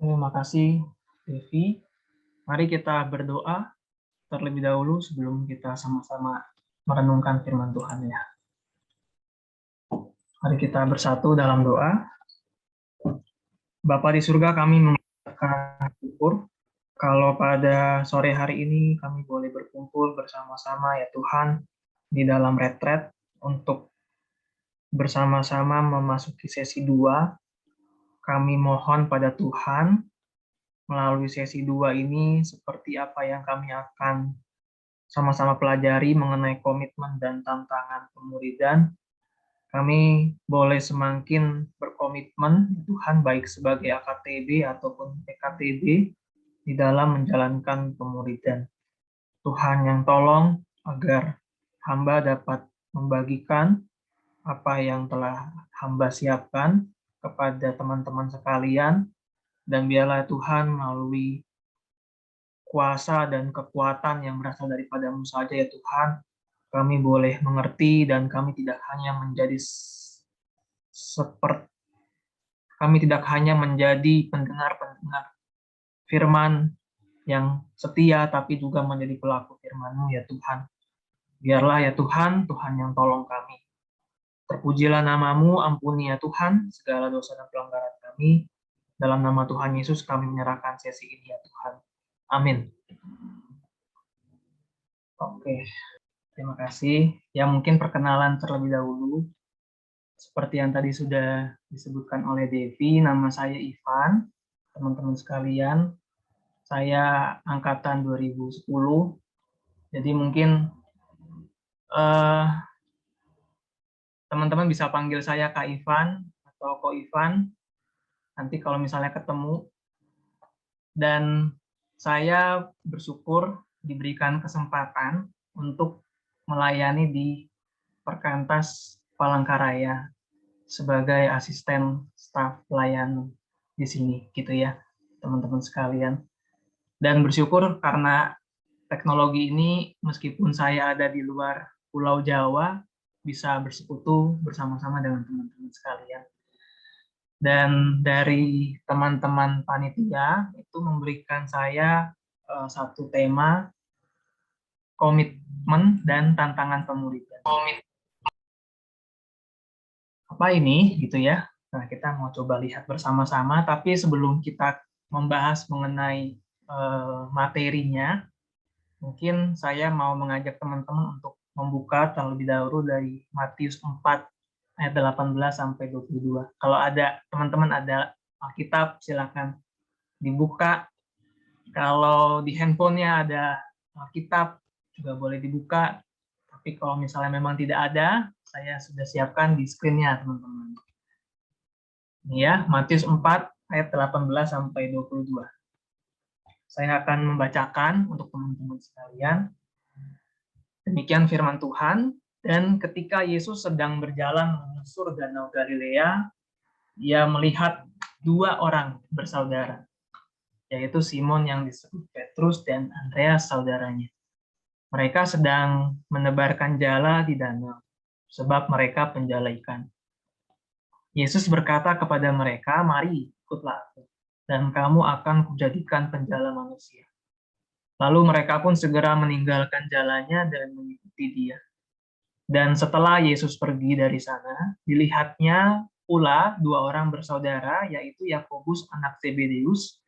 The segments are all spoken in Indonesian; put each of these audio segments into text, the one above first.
Terima kasih, Devi. Mari kita berdoa terlebih dahulu sebelum kita sama-sama merenungkan firman Tuhan ya. Mari kita bersatu dalam doa. Bapa di surga, kami mengucapkan syukur kalau pada sore hari ini kami boleh berkumpul bersama-sama ya Tuhan di dalam retret untuk bersama-sama memasuki sesi 2. Kami mohon pada Tuhan melalui sesi 2 ini seperti apa yang kami akan sama-sama pelajari mengenai komitmen dan tantangan pemuridan. Kami boleh semakin berkomitmen Tuhan baik sebagai AKTB ataupun PKTB di dalam menjalankan pemuridan. Tuhan yang tolong agar hamba dapat membagikan apa yang telah hamba siapkan kepada teman-teman sekalian, dan biarlah Tuhan melalui kuasa dan kekuatan yang berasal daripada-Mu saja ya Tuhan, kami boleh mengerti dan kami tidak hanya menjadi pendengar-pendengar firman yang setia, tapi juga menjadi pelaku firman-Mu ya Tuhan. Biarlah ya Tuhan, Tuhan yang tolong kami. Terpujilah nama-Mu, ampuni ya Tuhan segala dosa dan pelanggaran kami. Dalam nama Tuhan Yesus kami menyerahkan sesi ini ya Tuhan. Amin. Oke, terima kasih. Ya mungkin perkenalan terlebih dahulu. Seperti yang tadi sudah disebutkan oleh Devi, nama saya Ivan. Teman-teman sekalian, saya angkatan 2010. Jadi mungkin teman-teman bisa panggil saya Kak Ivan atau Ko Ivan. Nanti kalau misalnya ketemu. Dan saya bersyukur diberikan kesempatan untuk melayani di Perkantas Palangkaraya sebagai asisten staf pelayan di sini, gitu ya, teman-teman sekalian. Dan bersyukur karena teknologi ini, meskipun saya ada di luar Pulau Jawa, bisa bersekutu bersama-sama dengan teman-teman sekalian. Dan dari teman-teman panitia itu memberikan saya satu tema komitmen dan tantangan pemuridan. Apa ini gitu ya? Nah, kita mau coba lihat bersama-sama, tapi sebelum kita membahas mengenai materinya, mungkin saya mau mengajak teman-teman untuk membuka terlebih dahulu dari Matius 4 ayat 18 sampai 22. Kalau ada teman-teman ada Alkitab, silakan dibuka. Kalau di handphonenya ada Alkitab, juga boleh dibuka. Tapi kalau misalnya memang tidak ada, saya sudah siapkan di screen-nya, teman-teman. Ini ya, Matius 4 ayat 18 sampai 22. Saya akan membacakan untuk teman-teman sekalian. Demikian firman Tuhan. Dan ketika Yesus sedang berjalan menyusur Danau Galilea, Dia melihat dua orang bersaudara, yaitu Simon yang disebut Petrus dan Andreas saudaranya. Mereka sedang menebarkan jala di danau, sebab mereka penjala ikan. Yesus berkata kepada mereka, "Mari, ikutlah aku, dan kamu akan kujadikan penjala manusia." Lalu mereka pun segera meninggalkan jalannya dan mengikuti Dia. Dan setelah Yesus pergi dari sana, dilihatnya pula dua orang bersaudara, yaitu Yakobus anak Zebedeus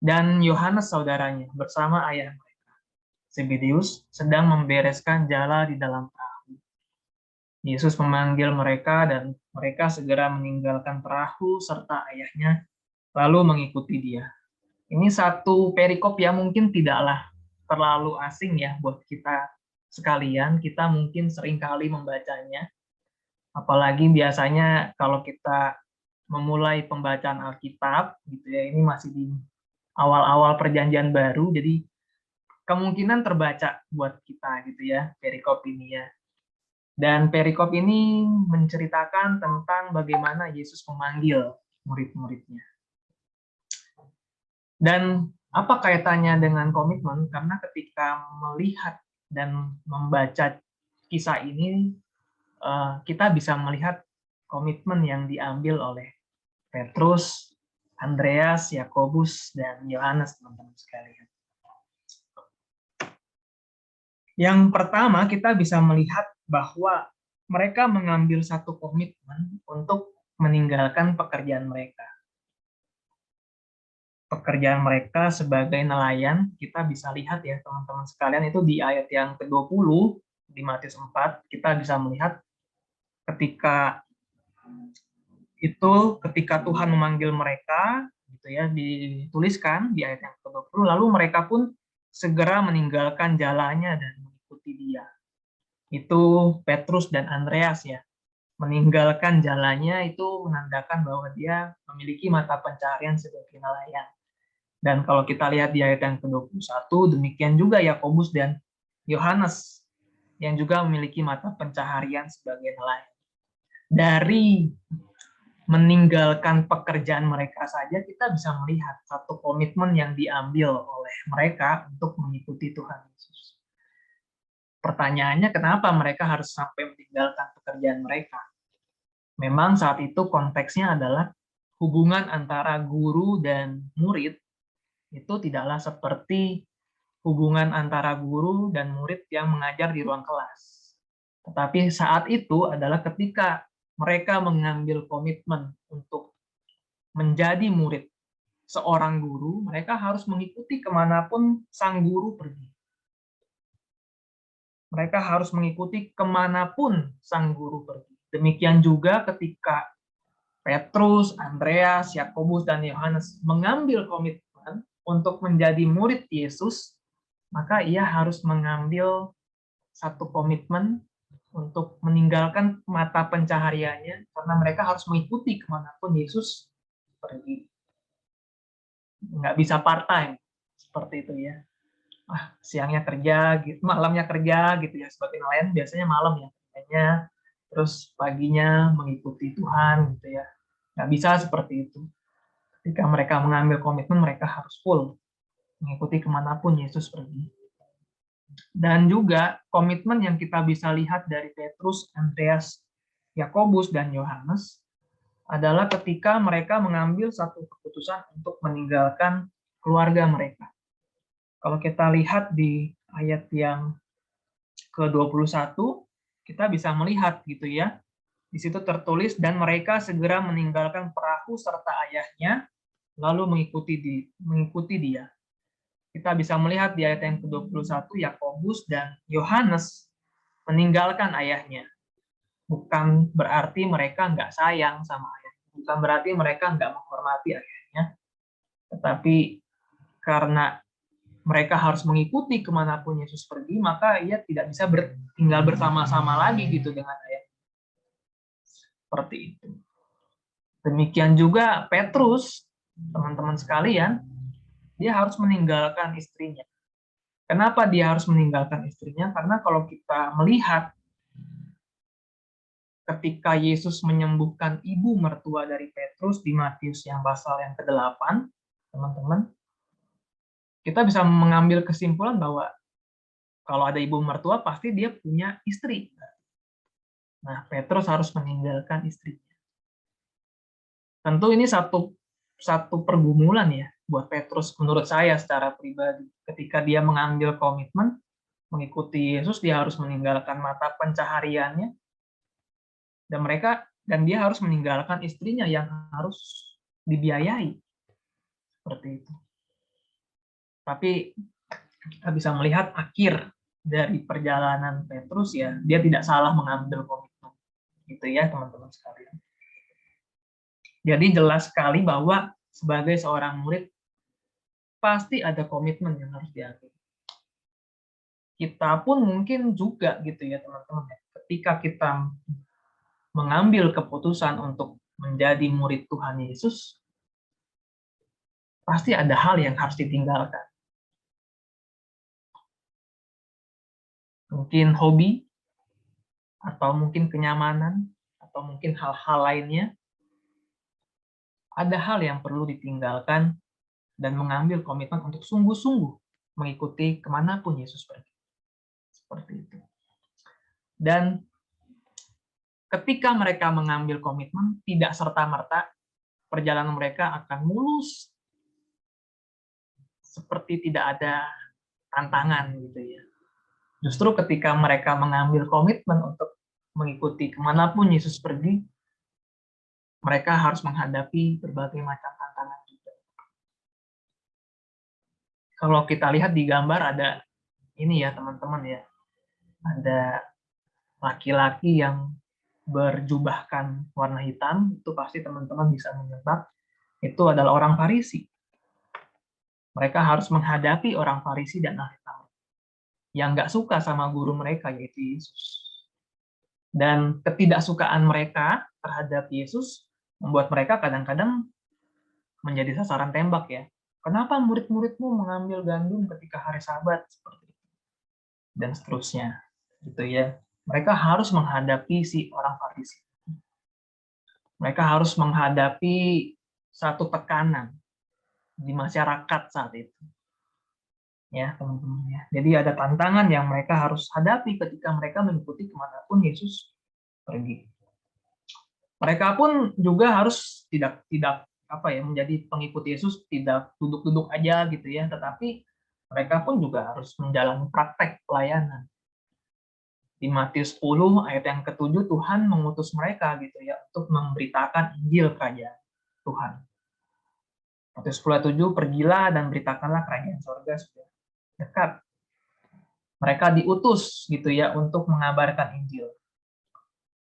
dan Yohanes saudaranya bersama ayah mereka. Zebedeus sedang membereskan jala di dalam perahu. Yesus memanggil mereka dan mereka segera meninggalkan perahu serta ayahnya, lalu mengikuti Dia. Ini satu perikop yang mungkin tidaklah terlalu asing ya buat kita sekalian. Kita mungkin seringkali membacanya, apalagi biasanya kalau kita memulai pembacaan Alkitab gitu ya, ini masih di awal-awal perjanjian baru, jadi kemungkinan terbaca buat kita gitu ya perikop ini ya. Dan perikop ini menceritakan tentang bagaimana Yesus memanggil murid-muridnya. Dan apa kaitannya dengan komitmen? Karena ketika melihat dan membaca kisah ini, kita bisa melihat komitmen yang diambil oleh Petrus, Andreas, Yakobus, dan Yohanes, teman-teman sekalian. Yang pertama, kita bisa melihat bahwa mereka mengambil satu komitmen untuk meninggalkan pekerjaan mereka. Pekerjaan mereka sebagai nelayan, kita bisa lihat ya teman-teman sekalian, itu di ayat yang ke-20, di Matius 4, kita bisa melihat ketika Tuhan memanggil mereka, gitu ya, dituliskan di ayat yang ke-20, lalu mereka pun segera meninggalkan jalannya dan mengikuti dia. Itu Petrus dan Andreas ya. Meninggalkan jalannya itu menandakan bahwa dia memiliki mata pencaharian sebagai nelayan. Dan kalau kita lihat di ayat yang ke-21, demikian juga Yakobus dan Yohanes yang juga memiliki mata pencaharian sebagai nelayan. Dari meninggalkan pekerjaan mereka saja, kita bisa melihat satu komitmen yang diambil oleh mereka untuk mengikuti Tuhan Yesus. Pertanyaannya, kenapa mereka harus sampai meninggalkan pekerjaan mereka? Memang saat itu konteksnya adalah hubungan antara guru dan murid itu tidaklah seperti hubungan antara guru dan murid yang mengajar di ruang kelas. Tetapi saat itu adalah ketika mereka mengambil komitmen untuk menjadi murid seorang guru, mereka harus mengikuti kemanapun sang guru pergi. Mereka harus mengikuti kemanapun sang guru pergi. Demikian juga ketika Petrus, Andreas, Yakobus, dan Yohanes mengambil komitmen untuk menjadi murid Yesus, maka ia harus mengambil satu komitmen untuk meninggalkan mata pencahariannya, karena mereka harus mengikuti kemanapun Yesus pergi. Nggak bisa part-time, seperti itu ya. Siangnya kerja, gitu, malamnya kerja, gitu ya. Sebagai nelayan biasanya malam ya kerjanya, terus paginya mengikuti Tuhan, gitu ya. Nggak bisa seperti itu. Ketika mereka mengambil komitmen, mereka harus full mengikuti kemanapun Yesus pergi. Dan juga komitmen yang kita bisa lihat dari Petrus, Andreas, Yakobus, dan Yohanes adalah ketika mereka mengambil satu keputusan untuk meninggalkan keluarga mereka. Kalau kita lihat di ayat yang ke-21, kita bisa melihat gitu ya. Di situ tertulis, dan mereka segera meninggalkan perahu serta ayahnya, lalu mengikuti dia. Kita bisa melihat di ayat yang ke-21, Yakobus dan Yohanes meninggalkan ayahnya. Bukan berarti mereka nggak sayang sama ayahnya. Bukan berarti mereka nggak menghormati ayahnya. Tetapi karena mereka harus mengikuti kemanapun Yesus pergi, maka ia tidak bisa tinggal bersama-sama lagi gitu dengan ayah. Seperti itu. Demikian juga Petrus, teman-teman sekalian, dia harus meninggalkan istrinya. Kenapa dia harus meninggalkan istrinya? Karena kalau kita melihat ketika Yesus menyembuhkan ibu mertua dari Petrus di Matius yang pasal yang ke-8, teman-teman, kita bisa mengambil kesimpulan bahwa kalau ada ibu mertua, pasti dia punya istri. Nah, Petrus harus meninggalkan istrinya. Tentu ini satu pergumulan ya buat Petrus menurut saya secara pribadi. Ketika dia mengambil komitmen mengikuti Yesus, dia harus meninggalkan mata pencahariannya, dan dia harus meninggalkan istrinya yang harus dibiayai. Seperti itu. Tapi kita bisa melihat akhir dari perjalanan Petrus ya, dia tidak salah mengambil komitmen. Gitu ya, teman-teman sekalian. Jadi jelas sekali bahwa sebagai seorang murid pasti ada komitmen yang harus diambil. Kita pun mungkin juga gitu ya, teman-teman. Ketika kita mengambil keputusan untuk menjadi murid Tuhan Yesus, pasti ada hal yang harus ditinggalkan. Mungkin hobi, atau mungkin kenyamanan, atau mungkin hal-hal lainnya. Ada hal yang perlu ditinggalkan dan mengambil komitmen untuk sungguh-sungguh mengikuti kemanapun Yesus pergi. Seperti itu. Dan ketika mereka mengambil komitmen, tidak serta-merta perjalanan mereka akan mulus, seperti tidak ada tantangan gitu ya. Justru ketika mereka mengambil komitmen untuk mengikuti kemanapun Yesus pergi, mereka harus menghadapi berbagai macam tantangan juga. Kalau kita lihat di gambar ada ini ya teman-teman ya, ada laki-laki yang berjubahkan warna hitam, itu pasti teman-teman bisa menebak, itu adalah orang Farisi. Mereka harus menghadapi orang Farisi dan ahli Taurat yang nggak suka sama guru mereka, yaitu Yesus. Dan ketidaksukaan mereka terhadap Yesus membuat mereka kadang-kadang menjadi sasaran tembak ya. Kenapa murid-muridmu mengambil gandum ketika hari Sabat seperti itu? Dan seterusnya. Gitu ya. Mereka harus menghadapi si orang Farisi. Mereka harus menghadapi satu tekanan di masyarakat saat itu. Ya, teman-teman ya. Jadi ada tantangan yang mereka harus hadapi ketika mereka mengikuti kemanapun Yesus pergi. Mereka pun juga harus tidak menjadi pengikut Yesus, tidak duduk-duduk aja gitu ya, tetapi mereka pun juga harus menjalani praktek pelayanan. Di Matius 10 ayat yang ke-7 Tuhan mengutus mereka gitu ya untuk memberitakan Injil kerajaan Tuhan. Matius 10 ayat 7, pergilah dan beritakanlah kerajaan surga sudah dekat. Mereka diutus gitu ya untuk mengabarkan Injil.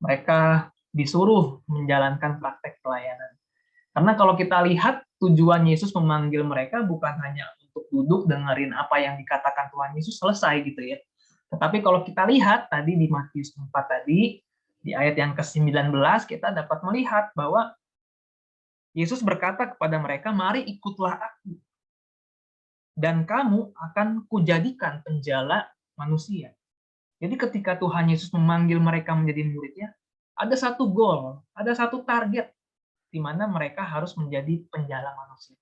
Mereka disuruh menjalankan praktek pelayanan. Karena kalau kita lihat tujuan Yesus memanggil mereka bukan hanya untuk duduk dengerin apa yang dikatakan Tuhan Yesus selesai gitu ya. Tetapi kalau kita lihat tadi di Matius 4 tadi, di ayat yang ke-19 kita dapat melihat bahwa Yesus berkata kepada mereka, "Mari ikutlah aku, dan kamu akan kujadikan penjala manusia." Jadi ketika Tuhan Yesus memanggil mereka menjadi muridnya, ada satu goal, ada satu target, di mana mereka harus menjadi penjala manusia.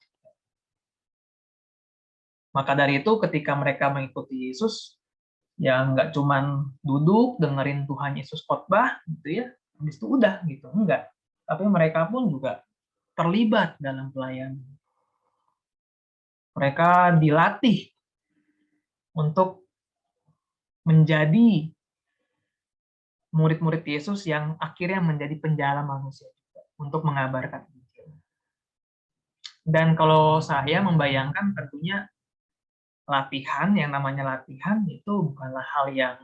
Maka dari itu ketika mereka mengikuti Yesus, ya nggak cuman duduk dengerin Tuhan Yesus khotbah gitu ya, habis itu udah gitu, enggak. Tapi mereka pun juga terlibat dalam pelayanan. Mereka dilatih untuk menjadi murid-murid Yesus yang akhirnya menjadi penjala manusia juga, untuk mengabarkan Injil. Dan kalau saya membayangkan tentunya latihan, yang namanya latihan itu bukanlah hal yang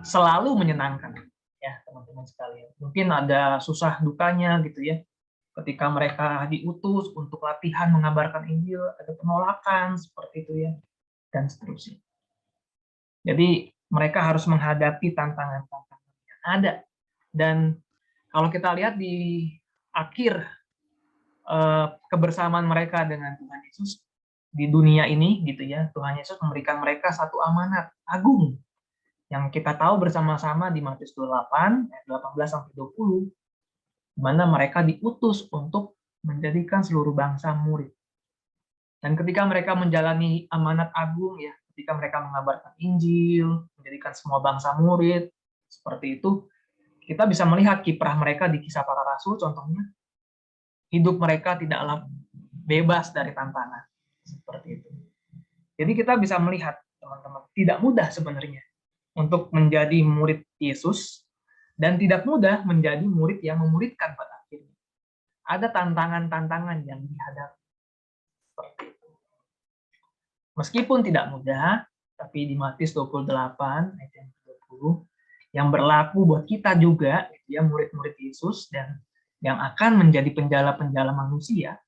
selalu menyenangkan ya teman-teman sekalian. Mungkin ada susah dukanya gitu ya. Ketika mereka diutus untuk latihan mengabarkan Injil, ada penolakan seperti itu ya, dan seterusnya. Jadi mereka harus menghadapi tantangan-tantangan yang ada. Dan kalau kita lihat di akhir kebersamaan mereka dengan Tuhan Yesus di dunia ini gitu ya, Tuhan Yesus memberikan mereka satu amanat agung yang kita tahu bersama-sama di Matius 28 ayat 18 sampai 20, di mana mereka diutus untuk menjadikan seluruh bangsa murid. Dan ketika mereka menjalani amanat agung ya, ketika mereka mengabarkan Injil, menjadikan semua bangsa murid, seperti itu, kita bisa melihat kiprah mereka di Kisah Para Rasul contohnya. Hidup mereka tidaklah bebas dari tantangan seperti itu. Jadi kita bisa melihat teman-teman, tidak mudah sebenarnya untuk menjadi murid Yesus dan tidak mudah menjadi murid yang memuridkan pada akhirnya. Ada tantangan-tantangan yang dihadapi seperti itu. Meskipun tidak mudah, tapi di Matius 28 ayat yang 20 yang berlaku buat kita juga, ya murid-murid Yesus dan yang akan menjadi penjala-penjala manusia.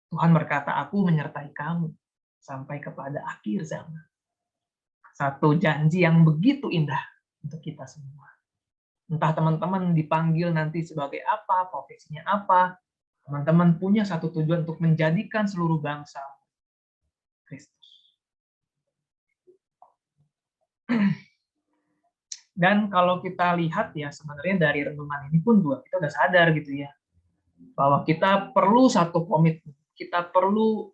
Tuhan berkata, "Aku menyertai kamu sampai kepada akhir zaman." Satu janji yang begitu indah untuk kita semua. Entah teman-teman dipanggil nanti sebagai apa, profesinya apa, teman-teman punya satu tujuan untuk menjadikan seluruh bangsa Kristus. Dan kalau kita lihat ya sebenarnya dari renungan ini pun juga kita udah sadar gitu ya, bahwa kita perlu satu komitmen, kita perlu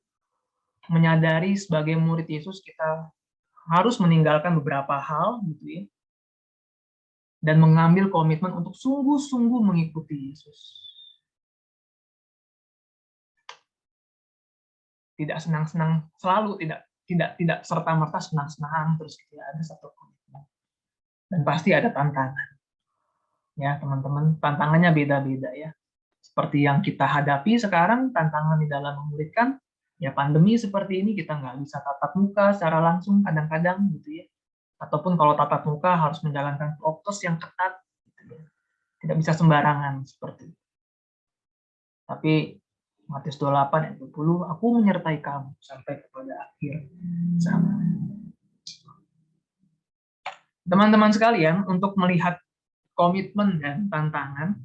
menyadari sebagai murid Yesus kita harus meninggalkan beberapa hal gitu ya, dan mengambil komitmen untuk sungguh-sungguh mengikuti Yesus. Tidak senang-senang selalu, tidak serta-merta senang-senang terus gitu ya. Ada satu komitmen. Dan pasti ada tantangan. Ya, teman-teman, tantangannya beda-beda ya. Seperti yang kita hadapi sekarang, tantangan di dalam memuridkan, ya pandemi seperti ini kita nggak bisa tatap muka secara langsung kadang-kadang gitu ya. Ataupun kalau tatap muka harus menjalankan prokes yang ketat, gitu ya. Tidak bisa sembarangan seperti itu. Tapi Matius 28 ayat 20, aku menyertai kamu sampai kepada akhir zaman. Teman-teman sekalian, untuk melihat komitmen dan tantangan,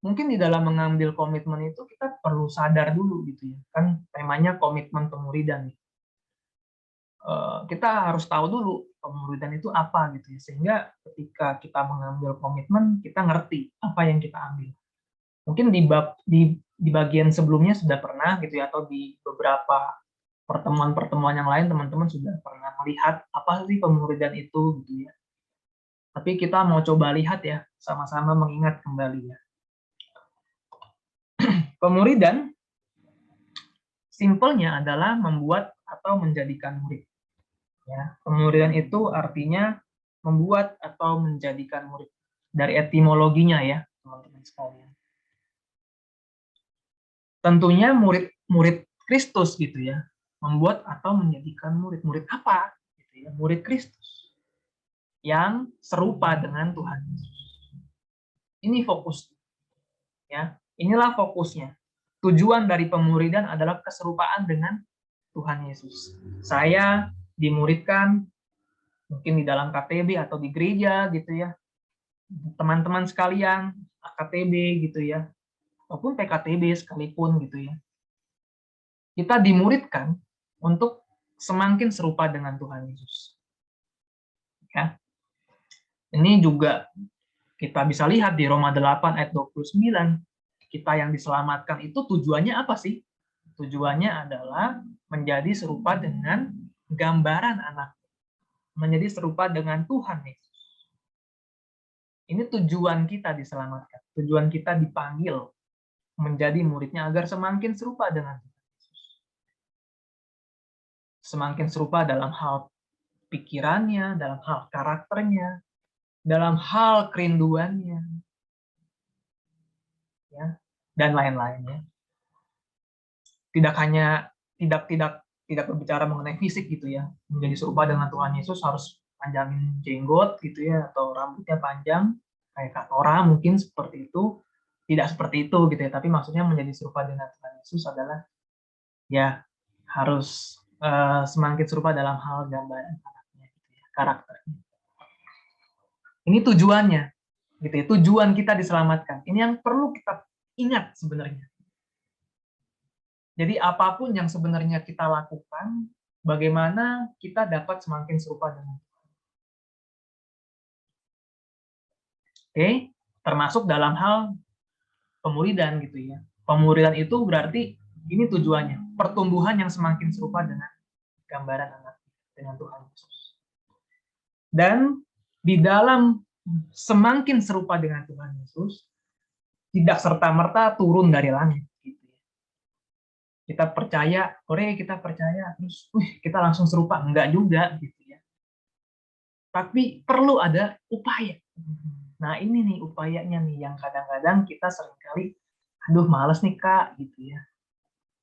mungkin di dalam mengambil komitmen itu kita perlu sadar dulu gitu ya. Kan temanya komitmen pemuridan. Kita harus tahu dulu pemuridan itu apa gitu ya. Sehingga ketika kita mengambil komitmen, kita ngerti apa yang kita ambil. Mungkin di bagian sebelumnya sudah pernah gitu ya, atau di beberapa pertemuan-pertemuan yang lain teman-teman sudah pernah melihat apa sih pemuridan itu gitu ya. Tapi kita mau coba lihat ya, sama-sama mengingat kembali ya. Pemuridan simpelnya adalah membuat atau menjadikan murid. Ya, pemuridan itu artinya membuat atau menjadikan murid. Dari etimologinya ya, teman-teman sekalian. Tentunya murid Kristus gitu ya, membuat atau menjadikan murid. Murid apa? Gitu ya, murid Kristus yang serupa dengan Tuhan Yesus. Ini fokus, ya. Inilah fokusnya. Tujuan dari pemuridan adalah keserupaan dengan Tuhan Yesus. Saya dimuridkan mungkin di dalam KTB atau di gereja gitu ya. Teman-teman sekalian, KTB gitu ya. Ataupun PKTB sekalipun gitu ya. Kita dimuridkan untuk semakin serupa dengan Tuhan Yesus. Ya. Ini juga kita bisa lihat di Roma 8 ayat 29, kita yang diselamatkan itu tujuannya apa sih? Tujuannya adalah menjadi serupa dengan gambaran anak, menjadi serupa dengan Tuhan Yesus. Ini tujuan kita diselamatkan, tujuan kita dipanggil menjadi muridnya agar semakin serupa dengan Tuhan Yesus. Semakin serupa dalam hal pikirannya, dalam hal karakternya, dalam hal kerinduannya, ya, dan lain-lainnya. Tidak berbicara mengenai fisik gitu ya, menjadi serupa dengan Tuhan Yesus harus panjangin jenggot gitu ya, atau rambutnya panjang kayak Kak Tora mungkin seperti itu. Tidak seperti itu gitu ya, tapi maksudnya menjadi serupa dengan Tuhan Yesus adalah ya harus semakin serupa dalam hal gambaran anaknya gitu ya, karakternya. Ini tujuannya gitu ya, tujuan kita diselamatkan. Ini yang perlu kita ingat sebenarnya. Jadi apapun yang sebenarnya kita lakukan, bagaimana kita dapat semakin serupa dengan Tuhan. Oke, termasuk dalam hal pemuridan gitu ya. Pemuridan itu berarti ini tujuannya, pertumbuhan yang semakin serupa dengan gambaran anak dengan Tuhan Yesus. Dan di dalam semakin serupa dengan Tuhan Yesus, tidak serta-merta turun dari langit. Kita percaya, kita percaya, terus kita langsung serupa. Enggak juga, gitu ya. Tapi perlu ada upaya. Nah ini nih upayanya nih, yang kadang-kadang kita seringkali, aduh males nih Kak, gitu ya.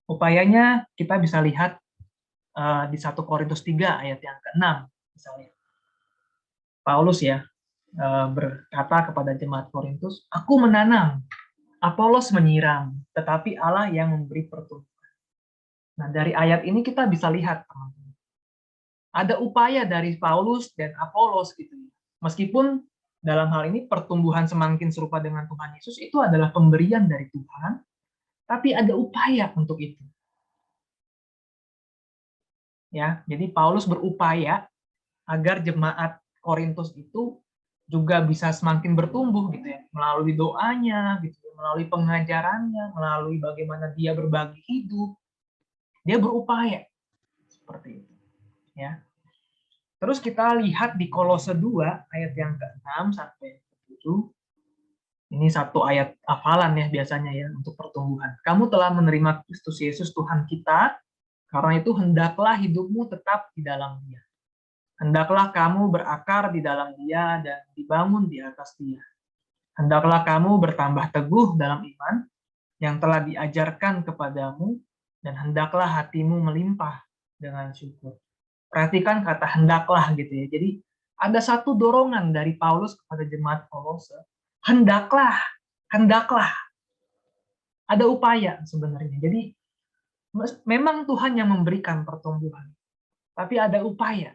Upayanya kita bisa lihat di 1 Korintus 3 ayat yang ke-6, misalnya. Paulus ya, berkata kepada jemaat Korintus, aku menanam, Apolos menyiram, tetapi Allah yang memberi pertumbuhan. Nah, dari ayat ini kita bisa lihat, teman-teman. Ada upaya dari Paulus dan Apolos gitu. Meskipun dalam hal ini pertumbuhan semakin serupa dengan Tuhan Yesus itu adalah pemberian dari Tuhan, tapi ada upaya untuk itu. Ya, jadi Paulus berupaya agar jemaat Korintus itu juga bisa semakin bertumbuh gitu ya, melalui doanya gitu, melalui pengajarannya, melalui bagaimana dia berbagi hidup. Dia berupaya seperti itu, ya. Terus kita lihat di Kolose 2 ayat yang ke-6 sampai itu, ini satu ayat hafalan ya biasanya ya untuk pertumbuhan. Kamu telah menerima Kristus Yesus Tuhan kita, karena itu hendaklah hidupmu tetap di dalam Dia. Hendaklah kamu berakar di dalam Dia dan dibangun di atas Dia. Hendaklah kamu bertambah teguh dalam iman yang telah diajarkan kepadamu, dan hendaklah hatimu melimpah dengan syukur. Perhatikan kata hendaklah gitu ya. Jadi ada satu dorongan dari Paulus kepada jemaat Kolose. Hendaklah, hendaklah. Ada upaya sebenarnya. Jadi memang Tuhan yang memberikan pertumbuhan, tapi ada upaya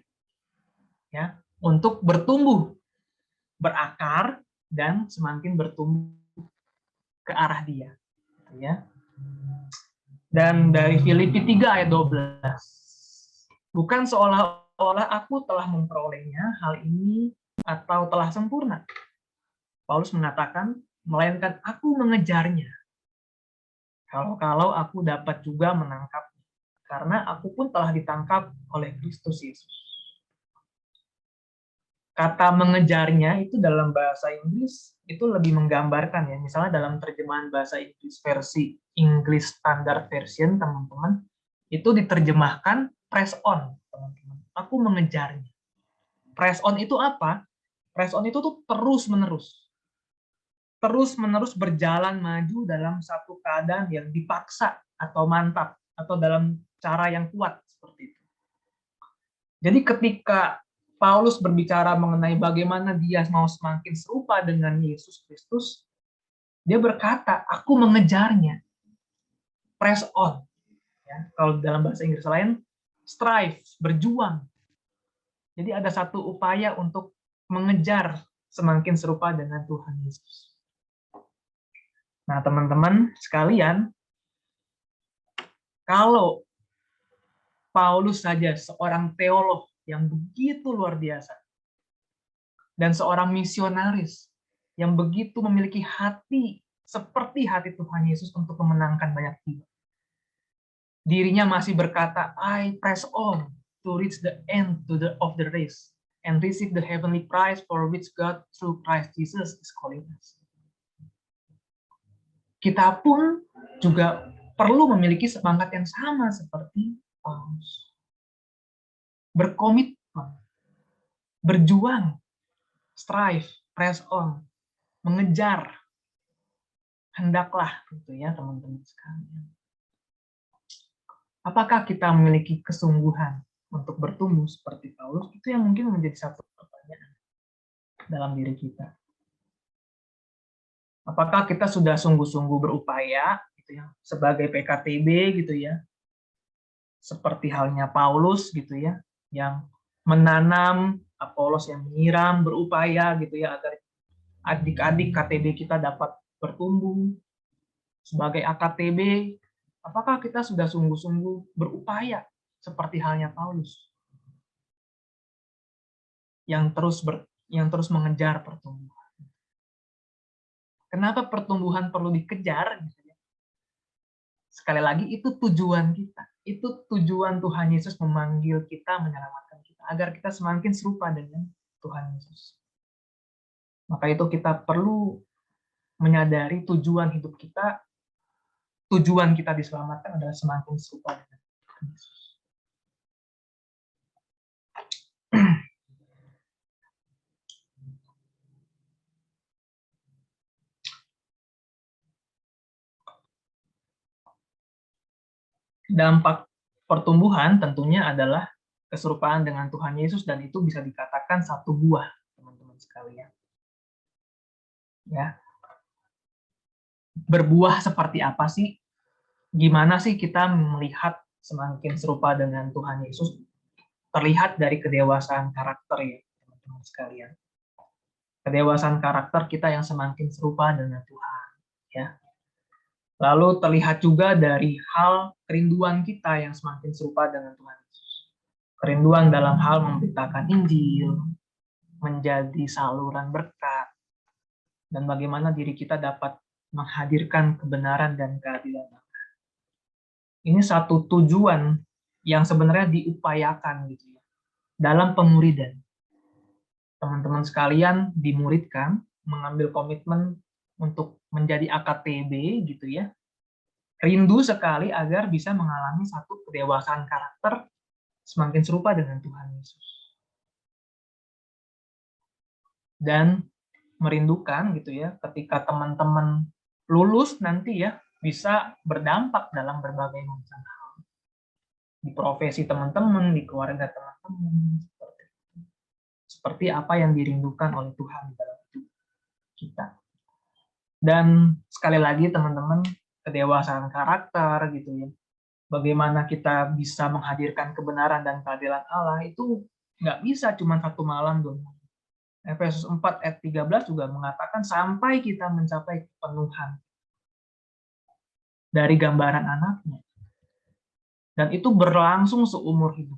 ya untuk bertumbuh, berakar, dan semakin bertumbuh ke arah Dia. Ya. Dan dari Filipi 3 ayat 12. Bukan seolah-olah aku telah memperolehnya hal ini atau telah sempurna. Paulus mengatakan, melainkan aku mengejarnya. Kalau aku dapat juga menangkapnya. Karena aku pun telah ditangkap oleh Kristus Yesus. Kata mengejarnya itu dalam bahasa Inggris itu lebih menggambarkan ya. Misalnya dalam terjemahan bahasa Inggris versi English Standard Version, teman-teman, itu diterjemahkan press on, teman-teman. Aku mengejarnya. Press on itu apa? Press on itu tuh terus-menerus. Terus-menerus berjalan maju dalam satu keadaan yang dipaksa atau mantap atau dalam cara yang kuat seperti itu. Jadi ketika Paulus berbicara mengenai bagaimana dia mau semakin serupa dengan Yesus Kristus, dia berkata, aku mengejarnya. Press on. Ya, kalau dalam bahasa Inggris lain, strive, berjuang. Jadi ada satu upaya untuk mengejar semakin serupa dengan Tuhan Yesus. Nah, teman-teman sekalian, kalau Paulus saja seorang teolog yang begitu luar biasa, dan seorang misionaris yang begitu memiliki hati seperti hati Tuhan Yesus untuk memenangkan banyak jiwa. Dirinya masih berkata, I press on to reach the end of the race and receive the heavenly prize for which God through Christ Jesus is calling us. Kita pun juga perlu memiliki semangat yang sama seperti Paulus. Berkomitmen, berjuang, strive, press on, mengejar, hendaklah, gitu ya teman-teman sekalian. Apakah kita memiliki kesungguhan untuk bertumbuh seperti Paulus? Itu yang mungkin menjadi satu pertanyaan dalam diri kita. Apakah kita sudah sungguh-sungguh berupaya, gitu ya, sebagai PKTB, gitu ya, seperti halnya Paulus, gitu ya, yang menanam, Apolos yang menyiram, berupaya, gitu ya, agar adik-adik KTB kita dapat bertumbuh. Sebagai AKTB, apakah kita sudah sungguh-sungguh berupaya seperti halnya Paulus yang terus mengejar pertumbuhan? Kenapa pertumbuhan perlu dikejar? Sekali lagi, itu tujuan kita. Itu tujuan Tuhan Yesus memanggil kita, menyelamatkan kita, agar kita semakin serupa dengan Tuhan Yesus. Maka itu kita perlu menyadari tujuan hidup kita, tujuan kita diselamatkan adalah semakin serupa dengan Tuhan Yesus. Dampak pertumbuhan tentunya adalah keserupaan dengan Tuhan Yesus, dan itu bisa dikatakan satu buah, teman-teman sekalian. Ya. Berbuah seperti apa sih? Gimana sih kita melihat semakin serupa dengan Tuhan Yesus? Terlihat dari kedewasaan karakter ya, teman-teman sekalian. Kedewasaan karakter kita yang semakin serupa dengan Tuhan, ya. Lalu terlihat juga dari hal kerinduan kita yang semakin serupa dengan Tuhan Yesus. Kerinduan dalam hal memberitakan Injil, menjadi saluran berkat, dan bagaimana diri kita dapat menghadirkan kebenaran dan keadilan. Ini satu tujuan yang sebenarnya diupayakan gitu ya, dalam pemuridan. Teman-teman sekalian dimuridkan mengambil komitmen untuk menjadi AKTB gitu ya, rindu sekali agar bisa mengalami satu kedewasaan karakter semakin serupa dengan Tuhan Yesus. Dan merindukan gitu ya, ketika teman-teman lulus nanti ya, bisa berdampak dalam berbagai macam hal. Di profesi teman-teman, di keluarga teman-teman, seperti apa yang dirindukan oleh Tuhan dalam hidup kita. Dan sekali lagi teman-teman, kedewasaan karakter gitu ya, bagaimana kita bisa menghadirkan kebenaran dan keadilan Allah itu nggak bisa cuma satu malam dong. Efesus 4 ayat 13 juga mengatakan sampai kita mencapai kepenuhan dari gambaran anaknya. Dan itu berlangsung seumur hidup,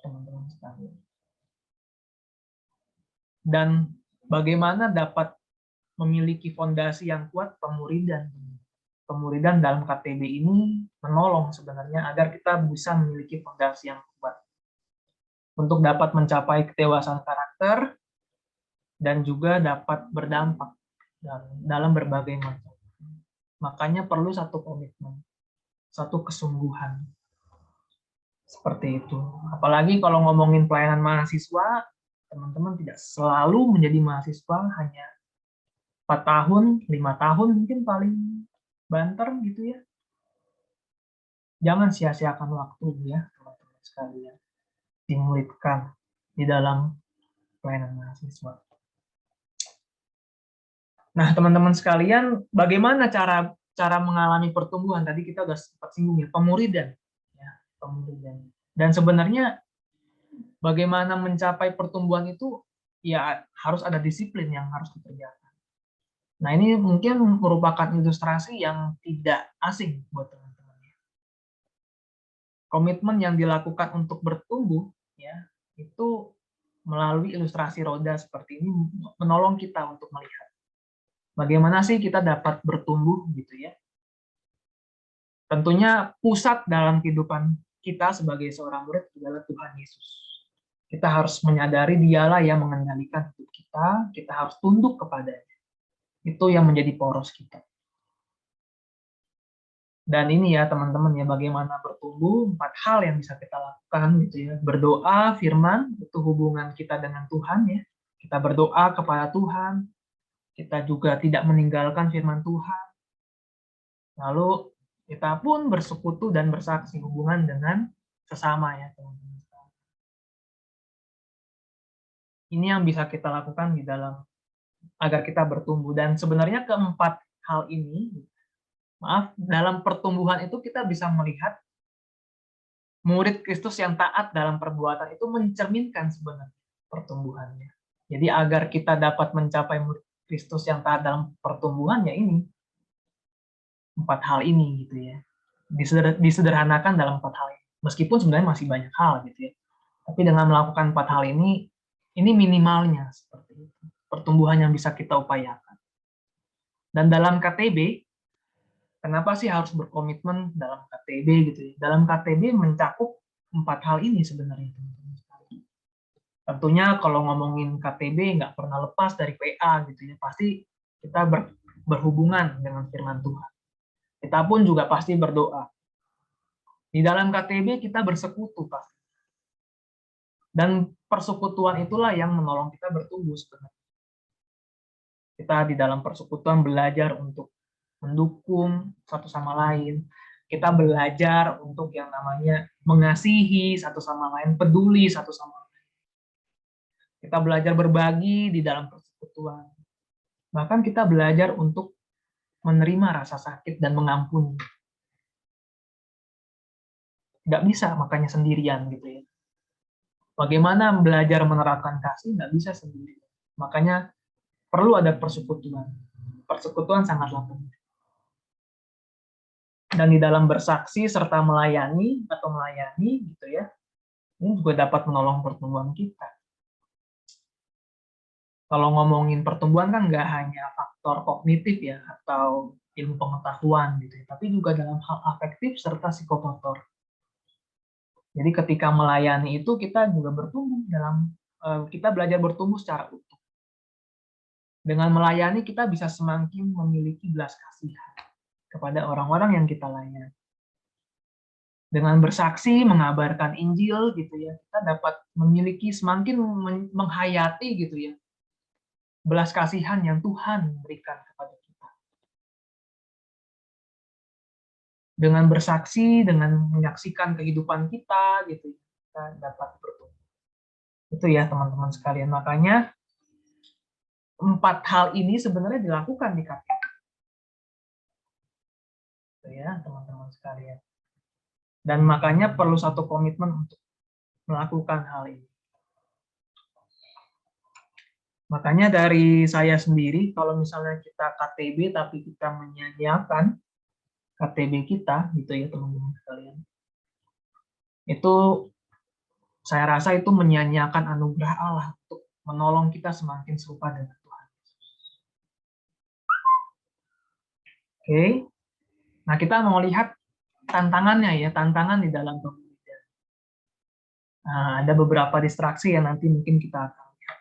teman-teman sekalian. Dan bagaimana dapat memiliki fondasi yang kuat pemuridan. Pemuridan dalam KTB ini menolong sebenarnya agar kita bisa memiliki fondasi yang kuat untuk dapat mencapai kedewasaan karakter dan juga dapat berdampak dalam berbagai macam. Makanya perlu satu komitmen, satu kesungguhan. Seperti itu. Apalagi kalau ngomongin pelayanan mahasiswa, teman-teman tidak selalu menjadi mahasiswa hanya 4 tahun, 5 tahun mungkin paling banter gitu ya. Jangan sia-siakan waktu ya, teman-teman sekalian. Dimuridkan di dalam pelayanan mahasiswa. Nah, teman-teman sekalian, bagaimana cara mengalami pertumbuhan? Tadi kita sudah sempat singgung ya, pemuridan. Ya, pemuridan. Dan sebenarnya bagaimana mencapai pertumbuhan itu ya harus ada disiplin yang harus dikerjakan. Nah, ini mungkin merupakan ilustrasi yang tidak asing buat teman-teman. Komitmen yang dilakukan untuk bertumbuh ya, itu melalui ilustrasi roda seperti ini menolong kita untuk melihat bagaimana sih kita dapat bertumbuh gitu ya. Tentunya pusat dalam kehidupan kita sebagai seorang murid adalah Tuhan Yesus. Kita harus menyadari dialah yang mengendalikan hidup kita harus tunduk kepadanya. Itu yang menjadi poros kita. Dan ini ya teman-teman ya, bagaimana bertumbuh, 4 hal yang bisa kita lakukan gitu ya. Berdoa, firman, itu hubungan kita dengan Tuhan ya. Kita berdoa kepada Tuhan, kita juga tidak meninggalkan firman Tuhan. Lalu kita pun bersekutu dan bersaksi hubungan dengan sesama ya teman-teman. Ini yang bisa kita lakukan di dalam agar kita bertumbuh. Dan sebenarnya keempat hal ini, dalam pertumbuhan itu kita bisa melihat murid Kristus yang taat dalam perbuatan itu mencerminkan sebenarnya pertumbuhannya. Jadi agar kita dapat mencapai murid Kristus yang taat dalam pertumbuhannya ini, 4 hal ini gitu ya. Disederhanakan dalam 4 hal ini. Meskipun sebenarnya masih banyak hal gitu ya. Tapi dengan melakukan 4 hal ini minimalnya seperti itu. Pertumbuhan yang bisa kita upayakan. Dan dalam KTB, kenapa sih harus berkomitmen dalam KTB gitu ya? Dalam KTB mencakup 4 hal ini sebenarnya. Tentunya kalau ngomongin KTB nggak pernah lepas dari PA gitu ya. Pasti kita berhubungan dengan firman Tuhan. Kita pun juga pasti berdoa. Di dalam KTB kita bersekutu pasti. Dan persekutuan itulah yang menolong kita bertumbuh sebenarnya. Kita di dalam persekutuan belajar untuk mendukung satu sama lain. Kita belajar untuk yang namanya mengasihi satu sama lain, peduli satu sama lain. Kita belajar berbagi di dalam persekutuan. Bahkan kita belajar untuk menerima rasa sakit dan mengampuni. Nggak bisa makanya sendirian gitu ya. Bagaimana belajar menerapkan kasih nggak bisa sendiri. Makanya perlu ada persekutuan. Persekutuan sangatlah penting. Dan di dalam bersaksi serta melayani gitu ya, ini juga dapat menolong pertumbuhan kita. Kalau ngomongin pertumbuhan kan nggak hanya faktor kognitif ya atau ilmu pengetahuan gitu ya, tapi juga dalam hal afektif serta psikomotor. Jadi ketika melayani itu kita juga bertumbuh kita belajar bertumbuh secara utuh. Dengan melayani kita bisa semakin memiliki belas kasihan kepada orang-orang yang kita layani. Dengan bersaksi, mengabarkan Injil gitu ya, kita dapat memiliki semakin menghayati gitu ya, belas kasihan yang Tuhan berikan kepada kita. Dengan bersaksi, dengan menyaksikan kehidupan kita gitu, kita dapat bertumbuh. Itu ya teman-teman sekalian. Makanya 4 hal ini sebenarnya dilakukan di KTB. Itu ya teman-teman sekalian. Dan makanya perlu satu komitmen untuk melakukan hal ini. Makanya dari saya sendiri, kalau misalnya kita KTB tapi kita menyanyiakan KTB kita, gitu ya teman-teman sekalian, itu saya rasa itu menyanyiakan anugerah Allah untuk menolong kita semakin serupa dengan Tuhan. Oke, nah kita mau lihat tantangannya ya, tantangan di dalam pemuridan. Nah, ada beberapa distraksi yang nanti mungkin kita akan lihat.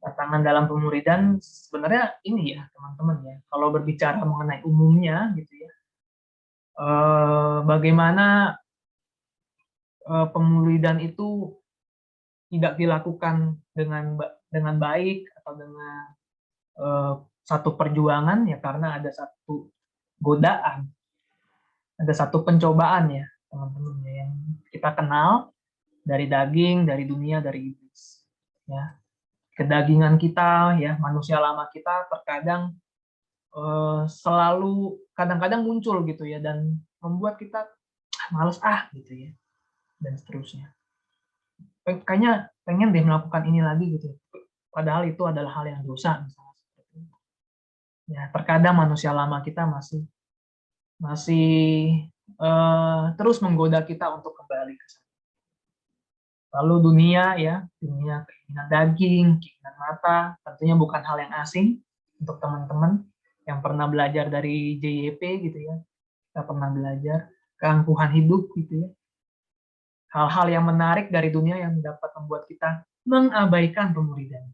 Tantangan dalam pemuridan sebenarnya ini ya teman-teman ya, kalau berbicara mengenai umumnya gitu ya, bagaimana pemuridan itu tidak dilakukan dengan baik atau dengan satu perjuangan ya karena ada satu godaan, ada satu pencobaan ya teman-teman ya, yang kita kenal dari daging, dari dunia, dari iblis ya. Kedagingan kita ya, manusia lama kita terkadang selalu kadang-kadang muncul gitu ya, dan membuat kita males gitu ya, dan seterusnya. Kayaknya pengen deh melakukan ini lagi gitu, padahal itu adalah hal yang dosa misalnya. Ya, terkadang manusia lama kita masih terus menggoda kita untuk kembali ke sana. Lalu dunia ya, dunia keinginan daging, keinginan mata, tentunya bukan hal yang asing untuk teman-teman yang pernah belajar dari JYP gitu ya. Kita pernah belajar keangkuhan hidup gitu ya. Hal-hal yang menarik dari dunia yang dapat membuat kita mengabaikan pemuridan.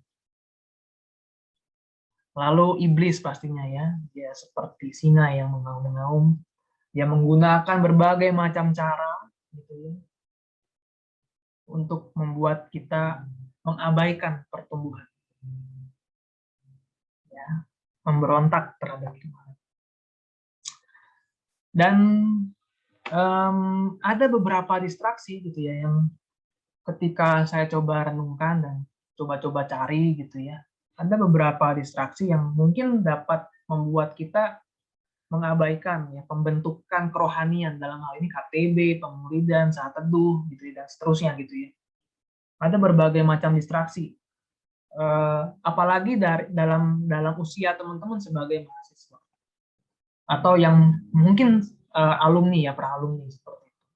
Lalu iblis pastinya ya, dia seperti singa yang mengaum-ngaum, dia menggunakan berbagai macam cara gitu ya, untuk membuat kita mengabaikan pertumbuhan, ya, memberontak terhadap Tuhan. Dan ada beberapa distraksi gitu ya, yang ketika saya coba renungkan dan coba-coba cari gitu ya, ada beberapa distraksi yang mungkin dapat membuat kita mengabaikan ya pembentukan kerohanian, dalam hal ini KTB, pemuridan, saat teduh gitu ya, dan seterusnya gitu ya. Ada berbagai macam distraksi, apalagi dalam usia teman-teman sebagai mahasiswa atau yang mungkin alumni ya, pra-alumni seperti itu.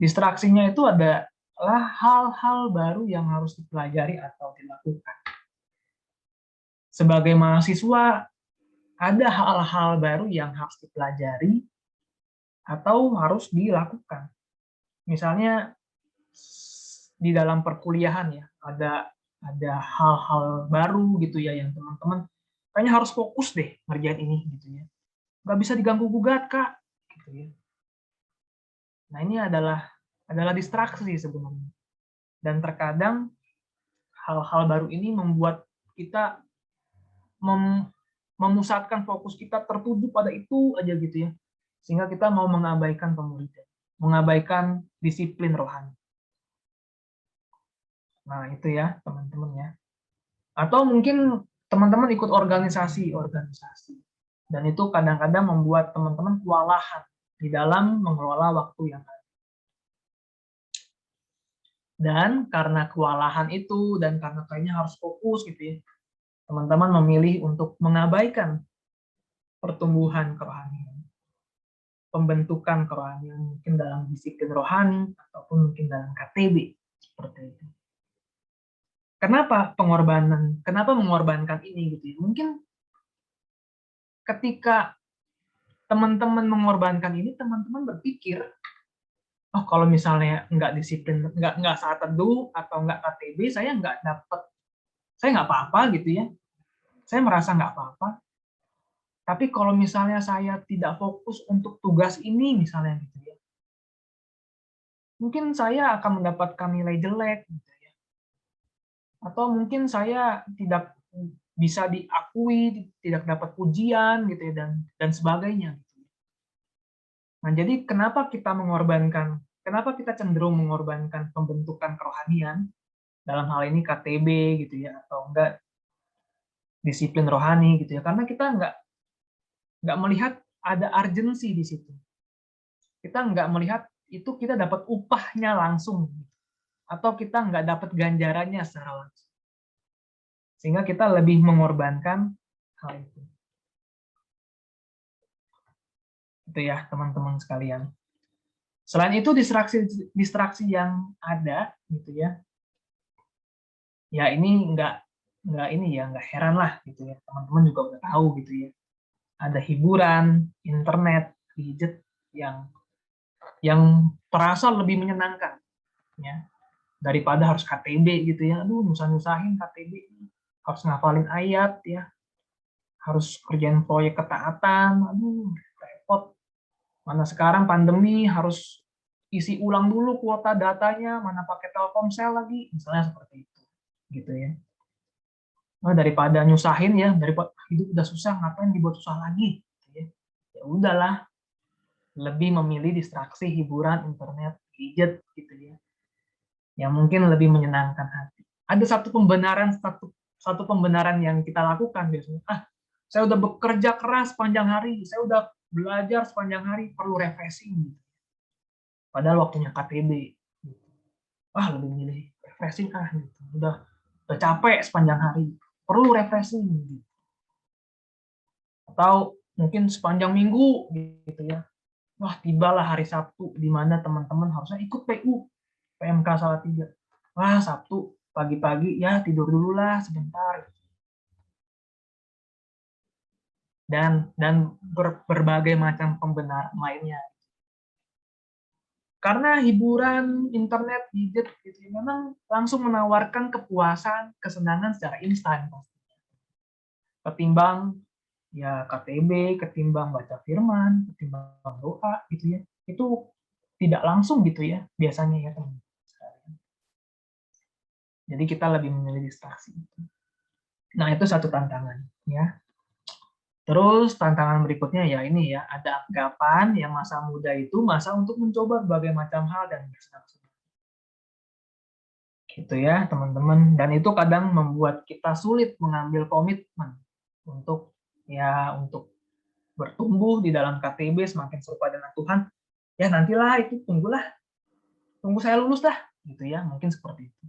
Distraksinya itu adalah hal-hal baru yang harus dipelajari atau dilakukan. Sebagai mahasiswa ada hal-hal baru yang harus dipelajari atau harus dilakukan. Misalnya di dalam perkuliahan ya, ada hal-hal baru gitu ya yang teman-teman kayaknya harus fokus deh ngerjain ini gitu ya. Nggak bisa diganggu gugat Kak gitu ya. Nah, ini adalah distraksi sebenarnya. Dan terkadang hal-hal baru ini membuat kita memusatkan fokus kita tertuju pada itu aja gitu ya, sehingga kita mau mengabaikan pemuridan, mengabaikan disiplin rohani. Nah itu ya teman-teman ya. Atau mungkin teman-teman ikut organisasi, dan itu kadang-kadang membuat teman-teman kewalahan di dalam mengelola waktu yang ada. Dan karena kewalahan itu dan karena kayaknya harus fokus gitu ya, teman-teman memilih untuk mengabaikan pertumbuhan kerohanian, pembentukan kerohanian, mungkin dalam disiplin rohani ataupun mungkin dalam KTB seperti itu. Kenapa pengorbanan? Kenapa mengorbankan ini gitu ya? Mungkin ketika teman-teman mengorbankan ini, teman-teman berpikir, oh kalau misalnya nggak disiplin, nggak saat teduh atau nggak KTB, saya nggak dapat saya nggak apa-apa gitu ya. Saya merasa nggak apa-apa. Tapi kalau misalnya saya tidak fokus untuk tugas ini misalnya gitu ya, mungkin saya akan mendapatkan nilai jelek gitu ya. Atau mungkin saya tidak bisa diakui, tidak dapat pujian gitu ya, dan sebagainya. Nah, jadi kenapa kita cenderung mengorbankan pembentukan kerohanian dalam hal ini KTB gitu ya, atau enggak disiplin rohani gitu ya, karena kita nggak melihat ada urgensi di situ. Kita nggak melihat itu kita dapat upahnya langsung, atau kita nggak dapat ganjarannya secara langsung. Sehingga kita lebih mengorbankan hal itu. Itu ya, teman-teman sekalian. Selain itu distraksi yang ada gitu ya. Ya ini nggak heran lah gitu ya. Teman-teman juga udah tahu gitu ya. Ada hiburan, internet, gadget yang terasa lebih menyenangkan ya daripada harus KTB gitu ya. Aduh, nyusahin KTB, harus ngafalin ayat ya, harus kerjain proyek ketaatan, aduh repot. Mana sekarang pandemi harus isi ulang dulu kuota datanya, mana pakai Telkomsel lagi, misalnya seperti itu, gitu ya. Nah, daripada nyusahin ya, daripada hidup udah susah, ngapain dibuat susah lagi, gitu ya. Ya udahlah, lebih memilih distraksi, hiburan, internet, gadget, gitu ya, yang mungkin lebih menyenangkan hati. Ada satu pembenaran yang kita lakukan biasanya. Saya udah bekerja keras sepanjang hari, saya udah belajar sepanjang hari, perlu refreshing. Padahal waktunya KTB. Lebih milih refreshing gitu. Udah capek sepanjang hari, perlu refreshing. Atau mungkin sepanjang minggu gitu ya. Tibalah hari Sabtu di mana teman-teman harusnya ikut PU, PMK Salatiga. Sabtu pagi-pagi ya tidur dulu lah sebentar. Dan berbagai macam pembenaran lainnya. Karena hiburan, internet, gadget gitu, memang langsung menawarkan kepuasan, kesenangan secara instan. Ketimbang ya KTB, ketimbang baca firman, ketimbang doa gitu ya. Itu tidak langsung gitu ya biasanya ya teman. Jadi kita lebih memilih distraksi. Nah, itu satu tantangan ya. Terus tantangan berikutnya ya ini ya, ada anggapan yang masa muda itu masa untuk mencoba berbagai macam hal dan bersenang-senang. Gitu ya, teman-teman. Dan itu kadang membuat kita sulit mengambil komitmen untuk bertumbuh di dalam KTB semakin serupa dengan Tuhan. Ya nantilah itu, tunggu saya lulus dah, gitu ya, mungkin seperti itu.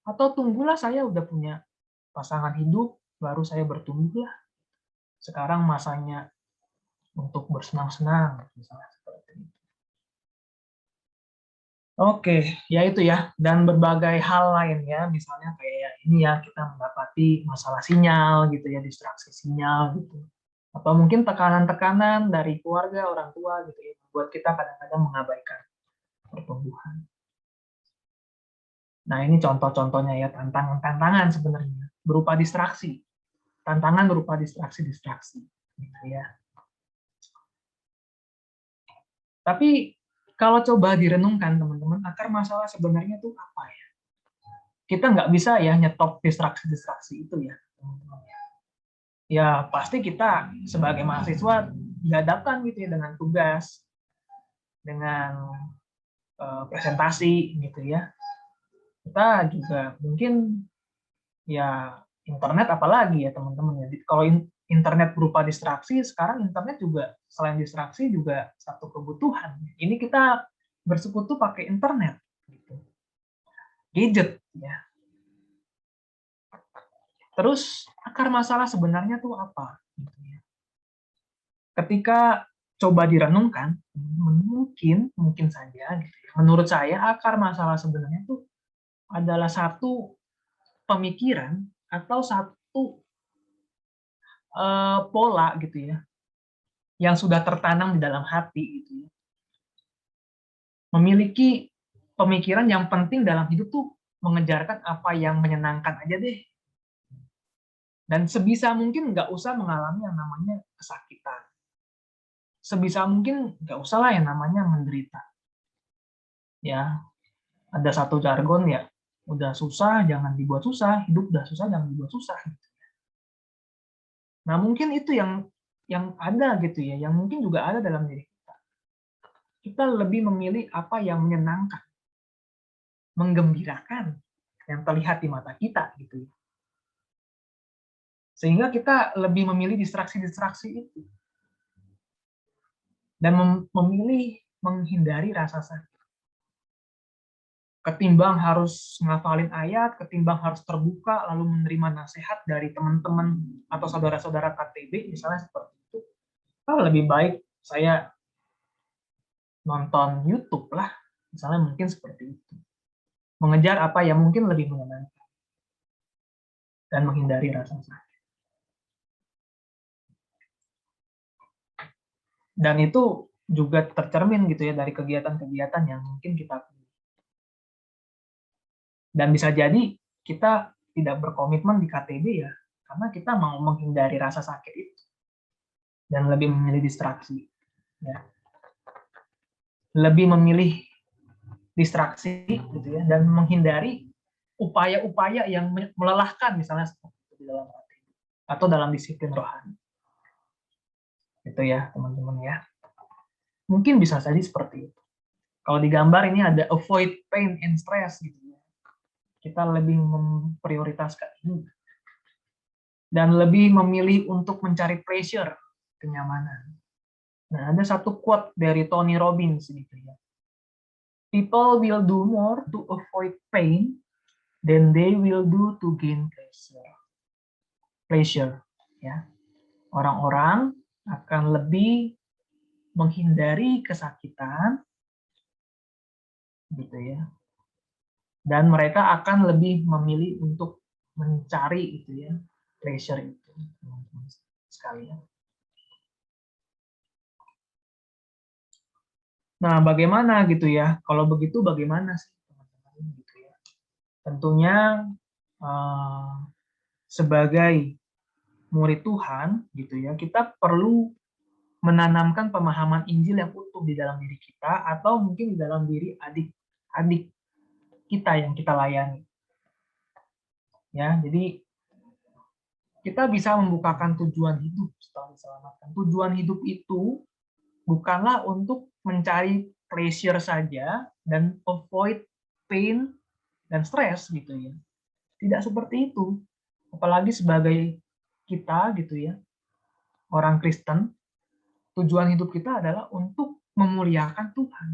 Atau tunggulah saya udah punya pasangan hidup, baru saya bertumbuh lah. Sekarang masanya untuk bersenang-senang, misalnya seperti itu. Oke, ya itu ya, dan berbagai hal lain ya, misalnya kayak ini ya, kita mendapati masalah sinyal gitu ya, distraksi sinyal gitu. Atau mungkin tekanan-tekanan dari keluarga, orang tua gitu ya, buat kita kadang-kadang mengabaikan pertumbuhan. Nah, ini contoh-contohnya ya, tantangan sebenarnya, berupa distraksi. Tantangan berupa distraksi-distraksi. Gitu ya. Tapi kalau coba direnungkan teman-teman, akar masalah sebenarnya itu apa ya? Kita nggak bisa ya nyetop distraksi-distraksi itu ya. Ya pasti kita sebagai mahasiswa dihadapkan gitu ya dengan tugas, dengan presentasi gitu ya. Kita juga mungkin ya internet apalagi ya teman-teman ya. Kalau internet berupa distraksi, sekarang internet juga selain distraksi juga satu kebutuhan. Ini kita bersekutu pakai internet, gitu. Gadget ya. Terus akar masalah sebenarnya tuh apa? Ketika coba direnungkan, mungkin saja, gitu ya. Menurut saya akar masalah sebenarnya tuh adalah satu pemikiran atau satu pola gitu ya, yang sudah tertanam di dalam hati gitu ya. Memiliki pemikiran yang penting dalam hidup tuh mengejarkan apa yang menyenangkan aja deh. Dan sebisa mungkin nggak usah mengalami yang namanya kesakitan. Sebisa mungkin nggak usah lah yang namanya menderita. Ya, ada satu jargon ya, udah susah jangan dibuat susah, hidup udah susah jangan dibuat susah. Nah mungkin itu yang ada gitu ya, yang mungkin juga ada dalam diri kita. Kita lebih memilih apa yang menyenangkan, menggembirakan, yang terlihat di mata kita gitu ya. Sehingga kita lebih memilih distraksi-distraksi itu dan memilih menghindari rasa sakit. Ketimbang harus ngafalin ayat, ketimbang harus terbuka lalu menerima nasihat dari teman-teman atau saudara-saudara KTB misalnya seperti itu, lebih baik saya nonton YouTube lah, misalnya mungkin seperti itu. Mengejar apa yang mungkin lebih menyenangkan dan menghindari rasa sakit. Dan itu juga tercermin gitu ya dari kegiatan-kegiatan yang mungkin kita pilih. Dan bisa jadi kita tidak berkomitmen di KTB ya, karena kita mau menghindari rasa sakit itu dan lebih memilih distraksi. Ya. Lebih memilih distraksi gitu ya dan menghindari upaya-upaya yang melelahkan misalnya seperti itu di dalam KTB atau dalam disiplin rohani. Itu ya teman-teman ya. Mungkin bisa saja seperti itu. Kalau di gambar ini ada avoid pain and stress gitu ya. Kita lebih memprioritaskan ini dan lebih memilih untuk mencari pleasure, kenyamanan. Nah, ada satu quote dari Tony Robbins gitu ya. People will do more to avoid pain than they will do to gain pleasure. Pleasure, ya. Orang-orang akan lebih menghindari kesakitan, gitu ya. Dan mereka akan lebih memilih untuk mencari itu ya, pleasure itu, teman-teman sekalian. Nah, bagaimana gitu ya? Kalau begitu bagaimana sih, teman-teman gitu ya? Tentunya sebagai murid Tuhan gitu ya, kita perlu menanamkan pemahaman Injil yang utuh di dalam diri kita atau mungkin di dalam diri adik-adik kita yang kita layani. Ya, jadi kita bisa membukakan tujuan hidup setelah diselamatkan. Tujuan hidup itu bukanlah untuk mencari pleasure saja dan avoid pain dan stres gitu ya. Tidak seperti itu. Apalagi sebagai kita gitu ya, orang Kristen, tujuan hidup kita adalah untuk memuliakan Tuhan.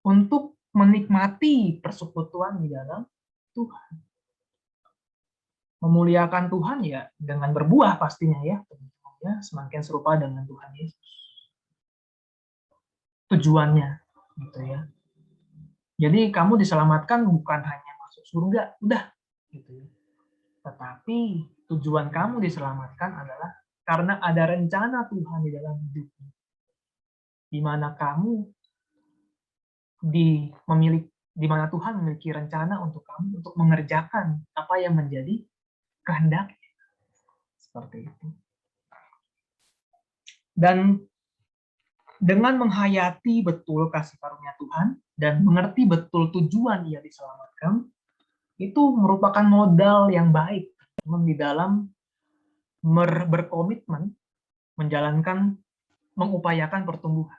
Untuk menikmati persekutuan di dalam Tuhan. Memuliakan Tuhan ya dengan berbuah pastinya ya, semakin serupa dengan Tuhan Yesus. Tujuannya gitu ya. Jadi kamu diselamatkan bukan hanya masuk surga, udah gitu ya. Tetapi tujuan kamu diselamatkan adalah karena ada rencana Tuhan di dalam hidupmu. Di mana kamu di mana Tuhan memiliki rencana untuk kamu untuk mengerjakan apa yang menjadi kehendaknya. Seperti itu. Dan dengan menghayati betul kasih karunia Tuhan dan mengerti betul tujuan ia diselamatkan, itu merupakan modal yang baik di dalam berkomitmen menjalankan, mengupayakan pertumbuhan.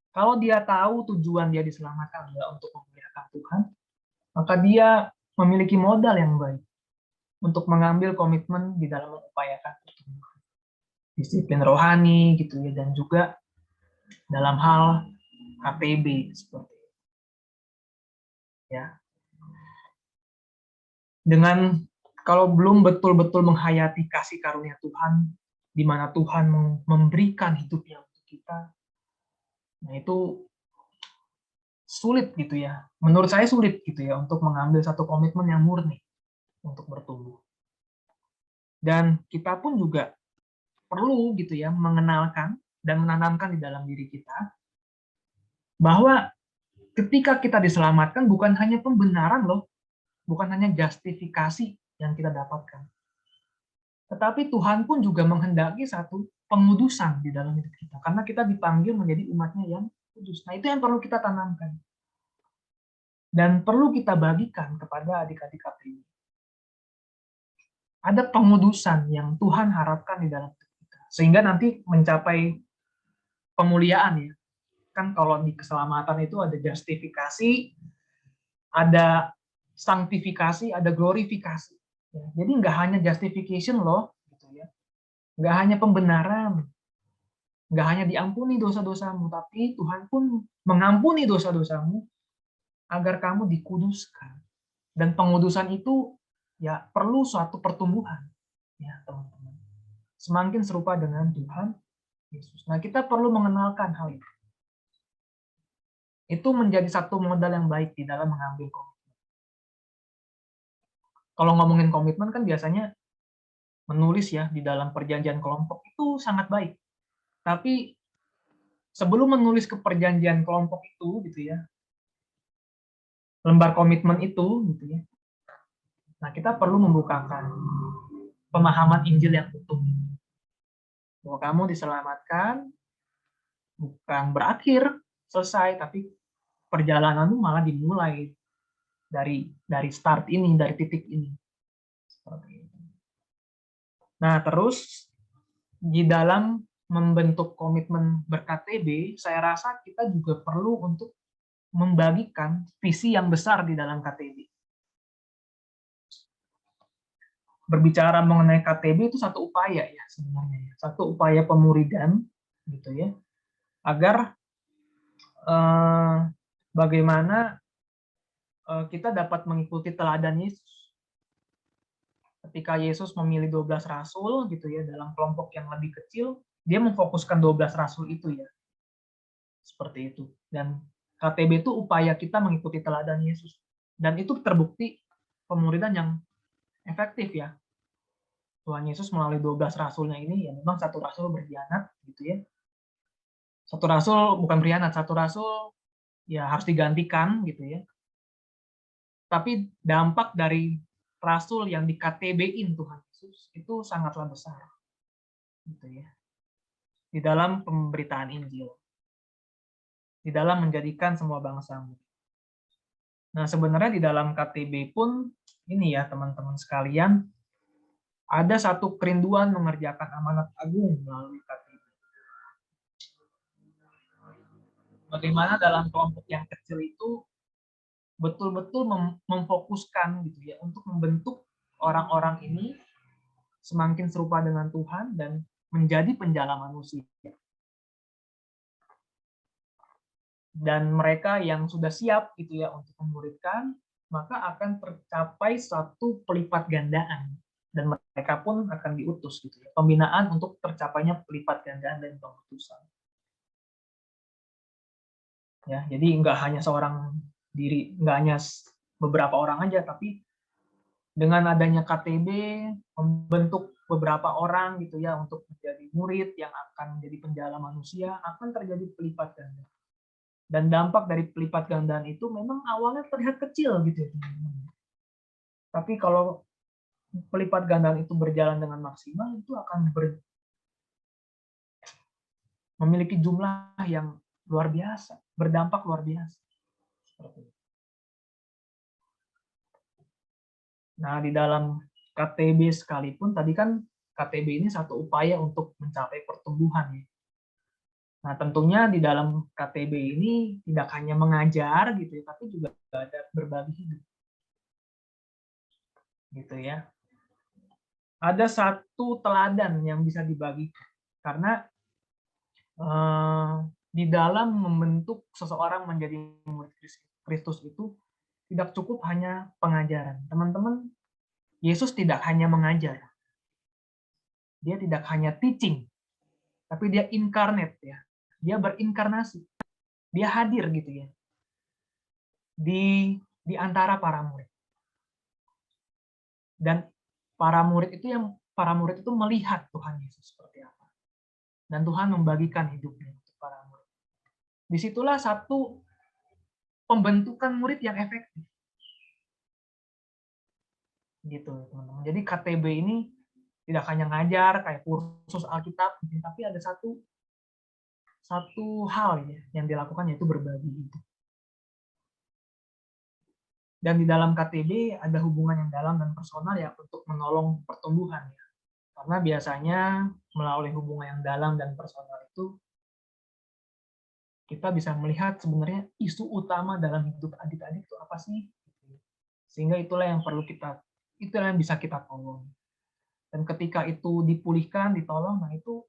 Kalau dia tahu tujuan dia diselamatkan adalah untuk memuliakan Tuhan, maka dia memiliki modal yang baik untuk mengambil komitmen di dalam mengupayakan pertumbuhan. Disiplin rohani gitu ya, dan juga dalam hal KTB seperti itu. Ya. Dengan kalau belum betul-betul menghayati kasih karunia Tuhan, di mana Tuhan memberikan hidupnya untuk kita, nah itu sulit gitu ya. Menurut saya sulit gitu ya untuk mengambil satu komitmen yang murni untuk bertumbuh. Dan kita pun juga perlu gitu ya mengenalkan dan menanamkan di dalam diri kita bahwa ketika kita diselamatkan bukan hanya pembenaran loh, bukan hanya justifikasi yang kita dapatkan. Tetapi Tuhan pun juga menghendaki satu pengudusan di dalam hidup kita. Karena kita dipanggil menjadi umatnya yang kudus. Nah, itu yang perlu kita tanamkan. Dan perlu kita bagikan kepada adik-adik KPI. Ada pengudusan yang Tuhan harapkan di dalam hidup kita. Sehingga nanti mencapai pemuliaan ya. Kan kalau di keselamatan itu ada justifikasi, ada sanktifikasi, ada glorifikasi. Ya, jadi nggak hanya justification loh, gitu ya. Nggak hanya pembenaran, nggak hanya diampuni dosa-dosamu, tapi Tuhan pun mengampuni dosa-dosamu agar kamu dikuduskan. Dan pengudusan itu ya perlu suatu pertumbuhan, ya teman-teman. Semakin serupa dengan Tuhan Yesus. Nah, kita perlu mengenalkan hal itu. Itu menjadi satu modal yang baik di dalam mengambil komitmen. Kalau ngomongin komitmen kan biasanya menulis ya di dalam perjanjian kelompok itu sangat baik. Tapi sebelum menulis ke perjanjian kelompok itu gitu ya, lembar komitmen itu gitu ya. Nah, kita perlu membukakan pemahaman Injil yang utuh. Bahwa kamu diselamatkan bukan berakhir selesai, tapi perjalananmu malah dimulai dari start ini, dari titik ini. Seperti itu. Nah, terus di dalam membentuk komitmen ber-KTB, saya rasa kita juga perlu untuk membagikan visi yang besar di dalam KTB. Berbicara mengenai KTB itu satu upaya ya sebenarnya, satu upaya pemuridan gitu ya, agar bagaimana kita dapat mengikuti teladan Yesus. Ketika Yesus memilih 12 rasul gitu ya dalam kelompok yang lebih kecil, dia memfokuskan 12 rasul itu ya. Seperti itu. Dan KTB itu upaya kita mengikuti teladan Yesus. Dan itu terbukti pemuridan yang efektif ya. Tuhan Yesus melalui 12 rasulnya ini ya memang satu rasul berkhianat gitu ya. Satu rasul bukan berkhianat, satu rasul ya harus digantikan gitu ya. Tapi dampak dari rasul yang di KTB-in Tuhan Yesus itu sangatlah besar. Gitu ya. Di dalam pemberitaan Injil. Di dalam menjadikan semua bangsa murid. Nah, sebenarnya di dalam KTB pun ini ya teman-teman sekalian, ada satu kerinduan mengerjakan amanat agung melalui KTB. Bagaimana dalam kelompok yang kecil itu betul-betul memfokuskan gitu ya untuk membentuk orang-orang ini semakin serupa dengan Tuhan dan menjadi penjala manusia. Dan mereka yang sudah siap gitu ya untuk memuridkan, maka akan tercapai satu pelipat gandaan dan mereka pun akan diutus gitu ya. Pembinaan untuk tercapainya pelipat gandaan dan pengutusan. Ya, jadi nggak hanya seorang diri, nggak hanya beberapa orang aja, tapi dengan adanya KTB membentuk beberapa orang gitu ya untuk menjadi murid yang akan menjadi penjala manusia, akan terjadi pelipat ganda. Dan dampak dari pelipat gandaan itu memang awalnya terlihat kecil gitu ya. Tapi kalau pelipat gandaan itu berjalan dengan maksimal, itu akan memiliki jumlah yang luar biasa, berdampak luar biasa. Nah, di dalam KTB sekalipun, tadi kan KTB ini satu upaya untuk mencapai pertumbuhan ya. Nah, tentunya di dalam KTB ini tidak hanya mengajar gitu ya, tapi juga ada berbagi hidup. Gitu ya. Ada satu teladan yang bisa dibagi karena di dalam membentuk seseorang menjadi murid Kristus itu tidak cukup hanya pengajaran. Teman-teman, Yesus tidak hanya mengajar. Dia tidak hanya teaching, tapi dia incarnate ya. Dia berinkarnasi. Dia hadir gitu ya. Di antara para murid. Dan para murid itu melihat Tuhan Yesus seperti apa. Dan Tuhan membagikan hidupnya untuk para murid. Disitulah satu pembentukan murid yang efektif. gitu teman-teman. Jadi KTB ini tidak hanya ngajar kayak kursus Alkitab, tapi ada satu hal ya yang dilakukan, yaitu berbagi itu. Dan di dalam KTB ada hubungan yang dalam dan personal ya untuk menolong pertumbuhan ya. Karena biasanya melalui hubungan yang dalam dan personal itu kita bisa melihat sebenarnya isu utama dalam hidup adik-adik itu apa sih? Sehingga itulah yang bisa kita tolong. Dan ketika itu dipulihkan, ditolong, nah itu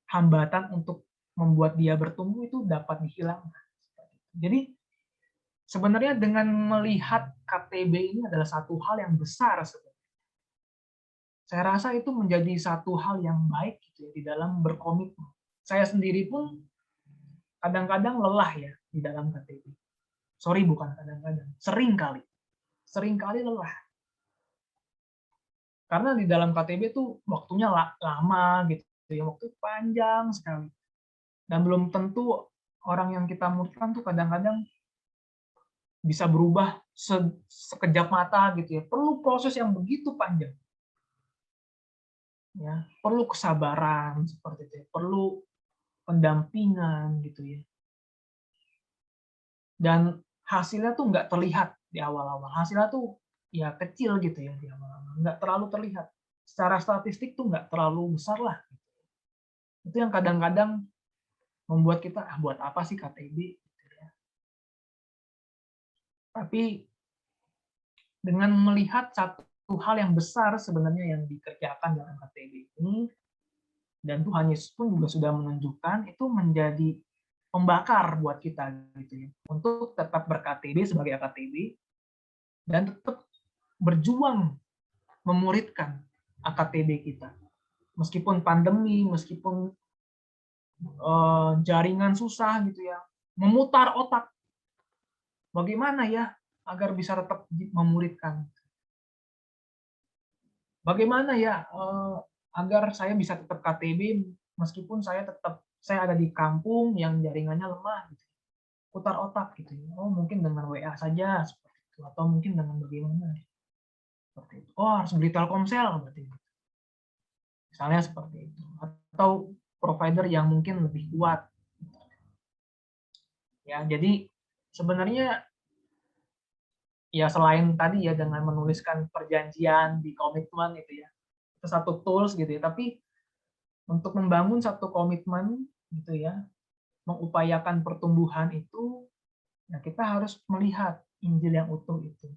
hambatan untuk membuat dia bertumbuh itu dapat dihilangkan. Jadi sebenarnya dengan melihat KTB ini adalah satu hal yang besar sebenarnya. Saya rasa itu menjadi satu hal yang baik gitu ya, di dalam berkomitmen. Saya sendiri pun kadang-kadang lelah ya di dalam KTB. Sorry, bukan kadang-kadang, sering kali lelah. Karena di dalam KTB itu waktunya lama gitu ya, waktu panjang sekali. Dan belum tentu orang yang kita muridkan tuh kadang-kadang bisa berubah sekejap mata gitu ya. Perlu proses yang begitu panjang. Ya, perlu kesabaran seperti itu, perlu pendampingan gitu ya. Dan hasilnya tuh nggak terlihat di awal-awal. Hasilnya tuh ya kecil gitu ya di awal-awal, nggak terlalu terlihat. Secara statistik tuh nggak terlalu besar lah. Itu yang kadang-kadang membuat kita, buat apa sih KTB? Gitu ya. Tapi dengan melihat satu hal yang besar sebenarnya yang dikerjakan dalam KTB ini, dan Tuhan Yesus pun juga sudah menunjukkan, itu menjadi pembakar buat kita gitu ya, untuk tetap ber-KTB sebagai AKTB dan tetap berjuang memuridkan AKTB kita. Meskipun pandemi, meskipun jaringan susah gitu ya, memutar otak. Bagaimana ya agar bisa tetap memuridkan? Bagaimana ya agar saya bisa tetap KTB meskipun saya ada di kampung yang jaringannya lemah gitu. Putar otak gitu ya. Oh, mungkin dengan WA saja seperti itu, atau mungkin dengan bagaimana seperti itu. Oh, harus beli Telkomsel berarti. Misalnya seperti itu. Atau provider yang mungkin lebih kuat. Ya, jadi sebenarnya ya selain tadi ya dengan menuliskan perjanjian di komitmen itu ya. Itu satu tools gitu ya, tapi untuk membangun satu komitmen gitu ya, mengupayakan pertumbuhan itu, ya kita harus melihat Injil yang utuh itu.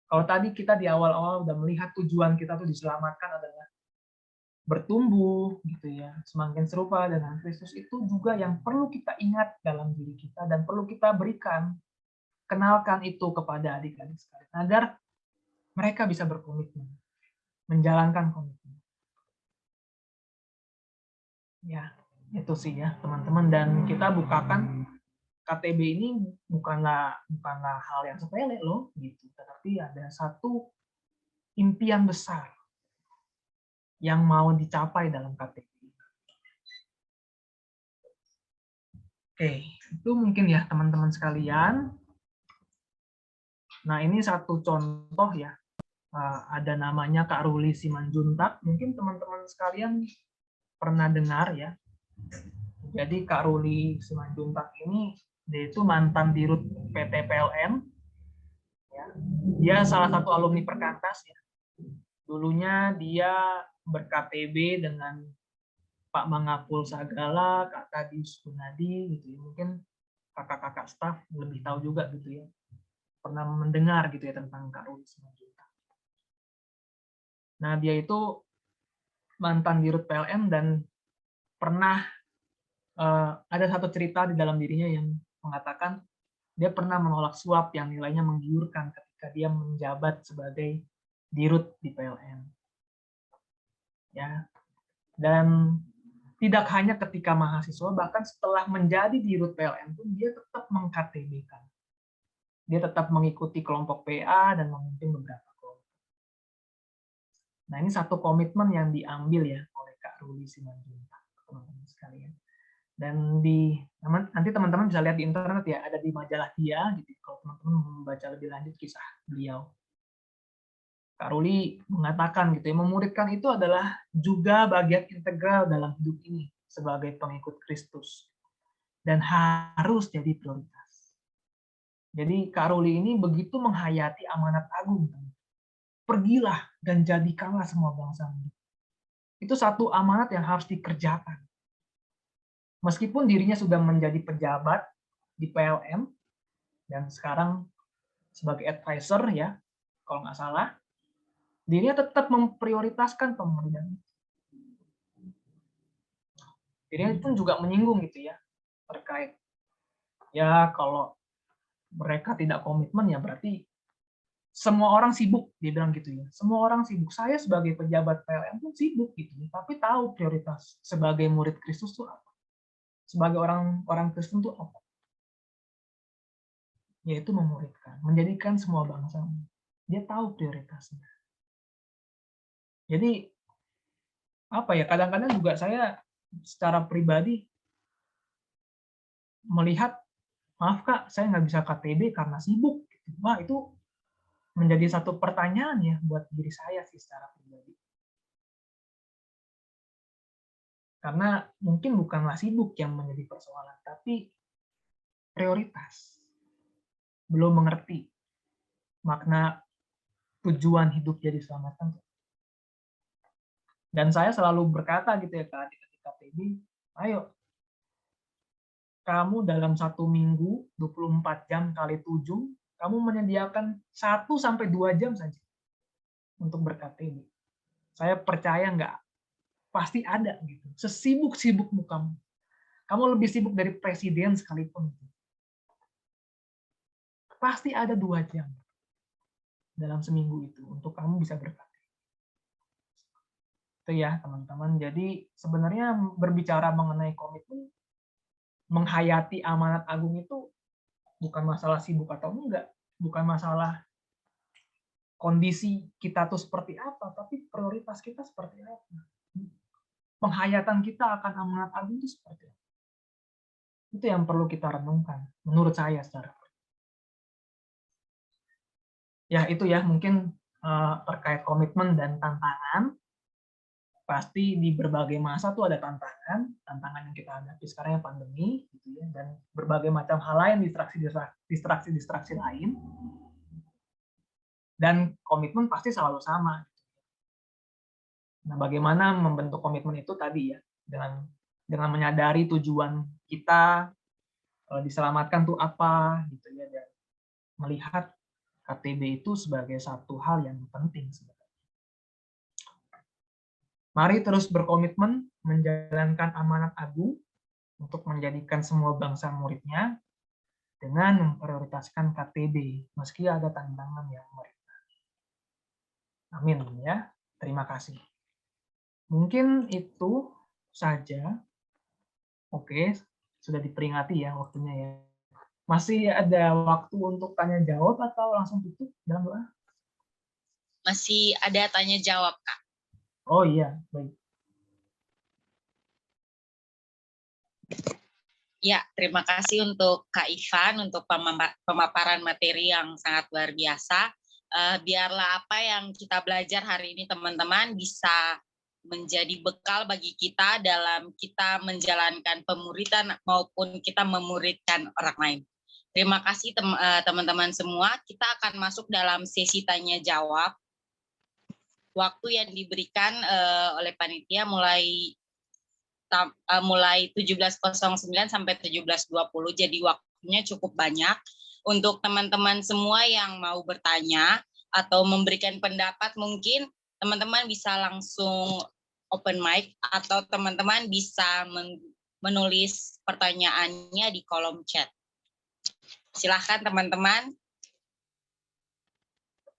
Kalau tadi kita di awal-awal udah melihat tujuan kita tuh diselamatkan adalah bertumbuh gitu ya, semakin serupa dengan Kristus, itu juga yang perlu kita ingat dalam diri kita dan perlu kita berikan, kenalkan itu kepada adik-adik sekalian agar mereka bisa berkomitmen, menjalankan komitmen. Ya, itu sih ya teman-teman, dan kita bukakan KTB ini bukanlah hal yang sepele loh gitu, tetapi ada satu impian besar yang mau dicapai dalam KTB. Oke, itu mungkin ya teman-teman sekalian. Nah, ini satu contoh ya. Ada namanya Kak Ruli Simanjuntak. Mungkin teman-teman sekalian pernah dengar ya. Jadi Kak Ruli Simanjuntak ini dia itu mantan dirut PT PLN. Ya. Dia salah satu alumni Perkantas ya. Dulunya dia ber-KTB dengan Pak Mangapul Sagala, Kak Tadius Gunadi gitu ya. Mungkin kakak-kakak staf lebih tahu juga gitu ya. Pernah mendengar gitu ya tentang Kak Ruli Simanjuntak. Nah, dia itu mantan dirut PLN dan pernah ada satu cerita di dalam dirinya yang mengatakan dia pernah menolak suap yang nilainya menggiurkan ketika dia menjabat sebagai dirut di PLN. Ya. Dan tidak hanya ketika mahasiswa, bahkan setelah menjadi dirut PLN pun dia tetap meng-KTB-kan. Dia tetap mengikuti kelompok PA dan memimpin beberapa kelompok. Nah, ini satu komitmen yang diambil ya oleh Kak Ruli Simanjuntak, teman-teman sekalian. Dan nanti teman-teman bisa lihat di internet ya, ada di majalah Dia gitu. Kalau teman-teman membaca lebih lanjut kisah beliau. Kak Ruli mengatakan gitu ya, memuridkan itu adalah juga bagian integral dalam hidup ini sebagai pengikut Kristus dan harus jadi prioritas. Jadi Kak Ruli ini begitu menghayati amanat agung. Pergilah dan jadikanlah semua bangsa murid. Itu satu amanat yang harus dikerjakan. Meskipun dirinya sudah menjadi pejabat di PLN dan sekarang sebagai advisor ya, kalau nggak salah, dirinya tetap memprioritaskan pemuridan. Dirinya pun juga menyinggung gitu ya, terkait ya kalau mereka tidak komitmen ya berarti semua orang sibuk, dia bilang gitu ya. Semua orang sibuk. Saya sebagai pejabat PLN pun sibuk gitu, tapi tahu prioritas sebagai murid Kristus itu apa. Sebagai orang Kristen itu apa? Yaitu memuridkan, menjadikan semua bangsa. Dia tahu prioritasnya. Jadi apa ya? Kadang-kadang juga saya secara pribadi melihat, maaf Kak, saya nggak bisa KTB karena sibuk. Wah itu menjadi satu pertanyaan ya buat diri saya sih secara pribadi. Karena mungkin bukanlah sibuk yang menjadi persoalan, tapi prioritas. Belum mengerti makna tujuan hidup jadi diselamatkan. Dan saya selalu berkata gitu ya ke adik-adik KTB, ayo kamu dalam 1 minggu 24 jam kali 7, kamu menyediakan 1-2 jam saja untuk ber-KTB. Saya percaya nggak, pasti ada gitu. Sesibuk-sibukmu kamu. Kamu lebih sibuk dari presiden sekalipun. Pasti ada 2 jam dalam seminggu itu untuk kamu bisa ber-KTB. Itu ya teman-teman. Jadi sebenarnya berbicara mengenai komitmen, menghayati amanat agung itu bukan masalah sibuk atau enggak, bukan masalah kondisi kita tuh seperti apa, tapi prioritas kita seperti apa. Penghayatan kita akan amanat agung itu seperti apa. Itu yang perlu kita renungkan, menurut saya secara. Ya itu ya mungkin terkait komitmen dan tantangan. Pasti di berbagai masa tuh ada tantangan yang kita hadapi sekarang yang pandemi, gitu ya, dan berbagai macam hal lain, distraksi lain, dan komitmen pasti selalu sama. Nah, bagaimana membentuk komitmen itu tadi ya, dengan menyadari tujuan kita diselamatkan tuh apa, gitu ya, dan melihat KTB itu sebagai satu hal yang penting sebenarnya. Mari terus berkomitmen menjalankan amanat agung untuk menjadikan semua bangsa muridnya dengan memprioritaskan KTB, meski ada tantangan yang mereka. Amin ya. Terima kasih. Mungkin itu saja. Oke, sudah diperingati ya waktunya ya. Masih ada waktu untuk tanya jawab atau langsung tutup dalam doa? Masih ada tanya jawab, Kak. Oh iya, baik. Ya, terima kasih untuk Kak Ivan untuk pemaparan materi yang sangat luar biasa. Biarlah apa yang kita belajar hari ini teman-teman bisa menjadi bekal bagi kita dalam kita menjalankan pemuridan maupun kita memuridkan orang lain. Terima kasih teman-teman semua. Kita akan masuk dalam sesi tanya jawab. Waktu yang diberikan oleh panitia mulai 17.09 sampai 17.20, jadi waktunya cukup banyak untuk teman-teman semua yang mau bertanya atau memberikan pendapat. Mungkin teman-teman bisa langsung open mic atau teman-teman bisa menulis pertanyaannya di kolom chat. Silahkan teman-teman.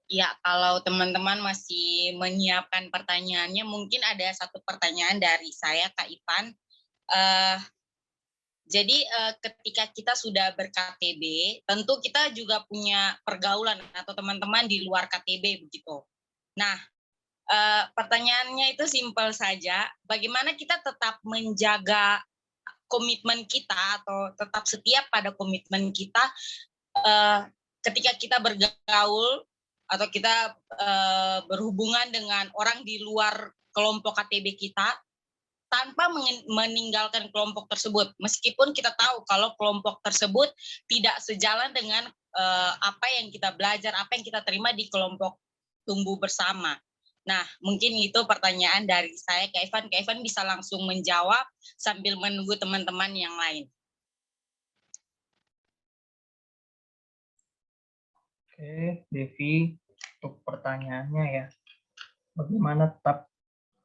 Ya, kalau teman-teman masih menyiapkan pertanyaannya, mungkin ada satu pertanyaan dari saya, Kak Ivan. Jadi ketika kita sudah ber-KTB, tentu kita juga punya pergaulan atau teman-teman di luar KTB begitu. Nah, pertanyaannya itu simpel saja, bagaimana kita tetap menjaga komitmen kita atau tetap setia pada komitmen kita ketika kita bergaul atau kita berhubungan dengan orang di luar kelompok KTB kita tanpa meninggalkan kelompok tersebut, meskipun kita tahu kalau kelompok tersebut tidak sejalan dengan apa yang kita belajar, apa yang kita terima di kelompok tumbuh bersama. Nah, mungkin itu pertanyaan dari saya ke Evan. Kak Evan bisa langsung menjawab sambil menunggu teman-teman yang lain. Oke, Devi, untuk pertanyaannya ya, bagaimana tetap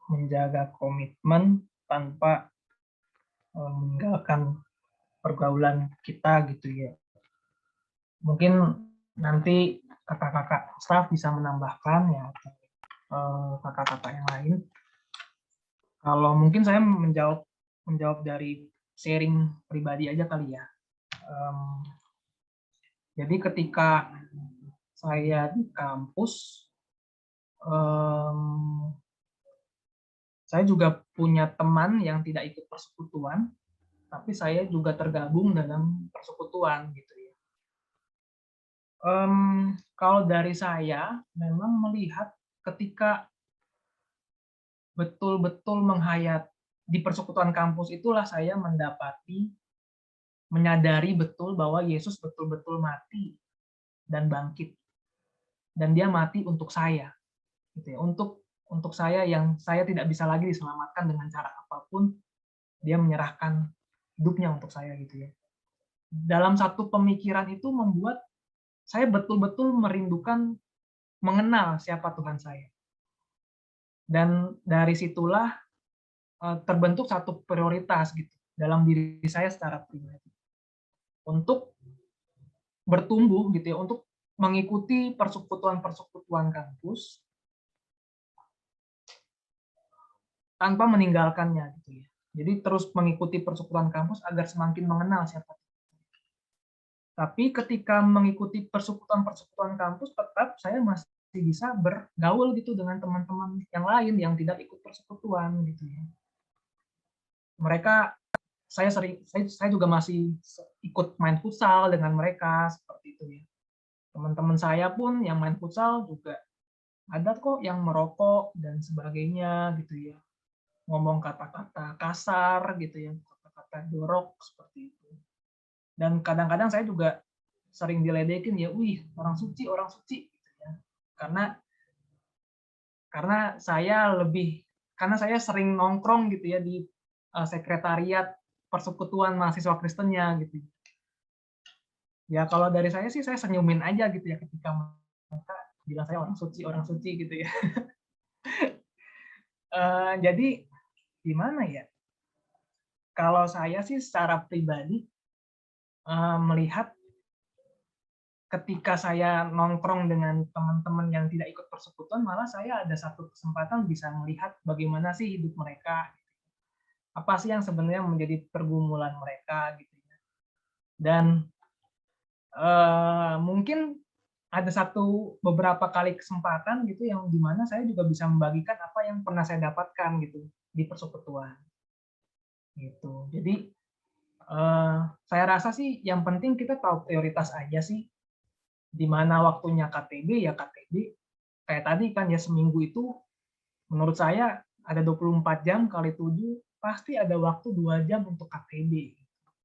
menjaga komitmen tanpa meninggalkan pergaulan kita gitu ya. Mungkin nanti kakak-kakak staff bisa menambahkan ya, kakak-kakak yang lain. Kalau mungkin saya menjawab dari sharing pribadi aja kali ya. Jadi ketika saya di kampus, saya juga punya teman yang tidak ikut persekutuan, tapi saya juga tergabung dalam persekutuan gitu ya. Kalau dari saya memang melihat ketika betul-betul menghayat di persekutuan kampus itulah saya menyadari betul bahwa Yesus betul-betul mati dan bangkit, dan dia mati untuk saya gitu ya, untuk saya yang saya tidak bisa lagi diselamatkan dengan cara apapun, dia menyerahkan hidupnya untuk saya gitu ya. Dalam satu pemikiran itu membuat saya betul-betul merindukan mengenal siapa Tuhan saya. Dan dari situlah terbentuk satu prioritas gitu dalam diri saya secara pribadi untuk bertumbuh gitu ya, untuk mengikuti persekutuan-persekutuan kampus tanpa meninggalkannya gitu ya. Jadi terus mengikuti persekutuan kampus agar semakin mengenal siapa. Tapi ketika mengikuti persekutuan-persekutuan kampus, tetap saya masih bisa bergaul gitu dengan teman-teman yang lain yang tidak ikut persekutuan gitu ya. Mereka saya juga masih ikut main futsal dengan mereka seperti itu ya. Teman-teman saya pun yang main futsal juga ada kok yang merokok dan sebagainya gitu ya. Ngomong kata-kata kasar gitu ya, kata-kata jorok seperti itu. Dan kadang-kadang saya juga sering diledekin ya, wih orang suci gitu ya. Karena saya sering nongkrong gitu ya di sekretariat persekutuan mahasiswa Kristennya gitu. Ya kalau dari saya sih saya senyumin aja gitu ya ketika mereka bilang saya orang suci gitu ya. Jadi gimana ya? Kalau saya sih secara pribadi melihat ketika saya nongkrong dengan teman-teman yang tidak ikut persekutuan, malah saya ada satu kesempatan bisa melihat bagaimana sih hidup mereka, apa sih yang sebenarnya menjadi pergumulan mereka gitu ya. Dan mungkin ada beberapa kali kesempatan gitu yang dimana saya juga bisa membagikan apa yang pernah saya dapatkan gitu di persekutuan gitu. Jadi saya rasa sih yang penting kita tahu prioritas aja sih, di mana waktunya KTB ya KTB. Kayak tadi kan ya seminggu itu menurut saya ada 24 jam kali 7 pasti ada waktu 2 jam untuk KTB.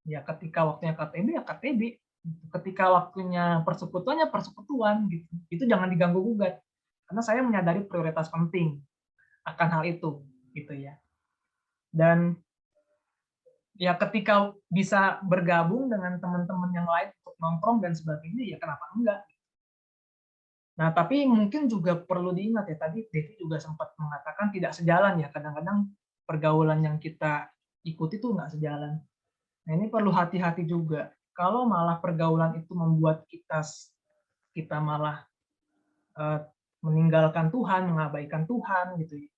Ya ketika waktunya KTB ya KTB. Ketika waktunya persekutuannya persekutuan gitu. Itu jangan diganggu gugat. Karena saya menyadari prioritas penting akan hal itu gitu ya. Dan ya ketika bisa bergabung dengan teman-teman yang lain untuk nongkrong dan sebagainya ya kenapa enggak. Nah, tapi mungkin juga perlu diingat ya, tadi Devi juga sempat mengatakan tidak sejalan ya, kadang-kadang pergaulan yang kita ikuti itu nggak sejalan. Nah, ini perlu hati-hati juga. Kalau malah pergaulan itu membuat kita malah meninggalkan Tuhan, mengabaikan Tuhan gitu ya,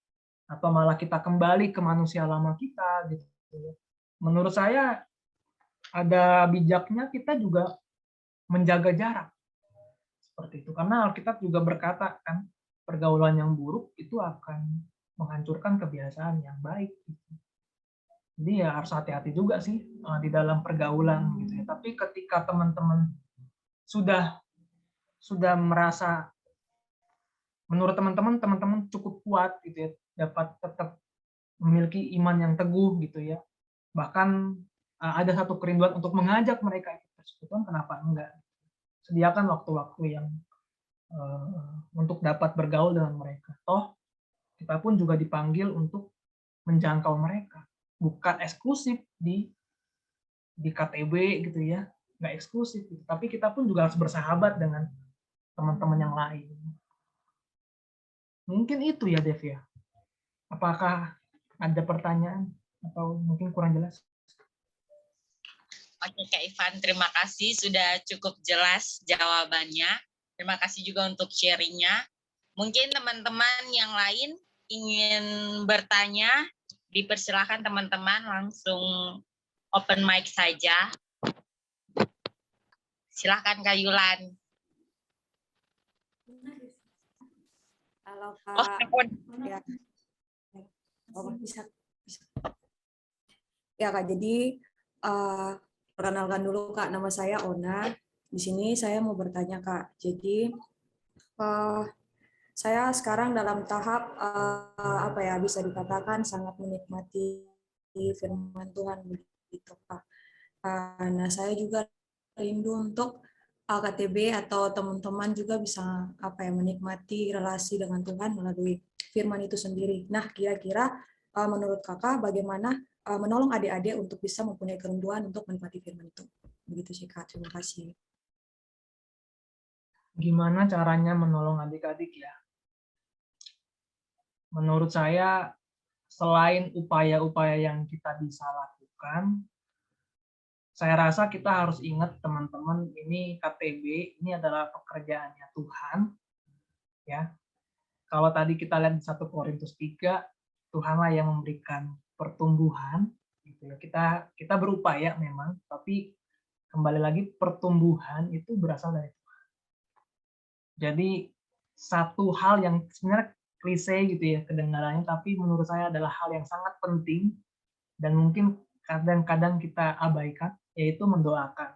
atau malah kita kembali ke manusia lama kita gitu. Menurut saya ada bijaknya kita juga menjaga jarak. Seperti itu. Karena Alkitab juga berkata kan, pergaulan yang buruk itu akan menghancurkan kebiasaan yang baik. Jadi ya harus hati-hati juga sih di dalam pergaulan gitu ya. Tapi ketika teman-teman sudah merasa menurut teman-teman cukup kuat gitu ya, dapat tetap memiliki iman yang teguh gitu ya. Bahkan ada satu kerinduan untuk mengajak mereka ikut persekutuan, kenapa enggak? Sediakan waktu-waktu yang untuk dapat bergaul dengan mereka. Toh kita pun juga dipanggil untuk menjangkau mereka, bukan eksklusif di KTB gitu ya, nggak eksklusif gitu. Tapi kita pun juga harus bersahabat dengan teman-teman yang lain. Mungkin itu ya Dev ya. Apakah ada pertanyaan atau mungkin kurang jelas? Oke Kak Ivan, terima kasih sudah cukup jelas jawabannya. Terima kasih juga untuk sharingnya. Mungkin teman-teman yang lain ingin bertanya, dipersilakan teman-teman langsung open mic saja. Silakan Kak Yulan. Halo Oh, Kak. Ya. Oh, bisa. Ya Kak, jadi perkenalkan dulu Kak, nama saya Ona. Di sini saya mau bertanya Kak. Jadi saya sekarang dalam tahap apa ya, bisa dikatakan sangat menikmati firman Tuhan begitu Kak. Nah, saya juga rindu untuk KTB atau teman-teman juga bisa apa ya, menikmati relasi dengan Tuhan melalui firman itu sendiri. Nah, kira-kira menurut Kakak bagaimana menolong adik-adik untuk bisa mempunyai kerinduan untuk menikmati firman itu? Begitu sih Kak, terima kasih. Gimana caranya menolong adik-adik ya? Menurut saya, selain upaya-upaya yang kita bisa lakukan, saya rasa kita harus ingat teman-teman, ini KTB, ini adalah pekerjaannya Tuhan. Ya, kalau tadi kita lihat di 1 Korintus 3, Tuhanlah yang memberikan pertumbuhan. Gitu ya. Kita berupaya memang, tapi kembali lagi pertumbuhan itu berasal dari Tuhan. Jadi satu hal yang sebenarnya klise gitu ya kedengarannya, tapi menurut saya adalah hal yang sangat penting dan mungkin kadang-kadang kita abaikan, yaitu mendoakan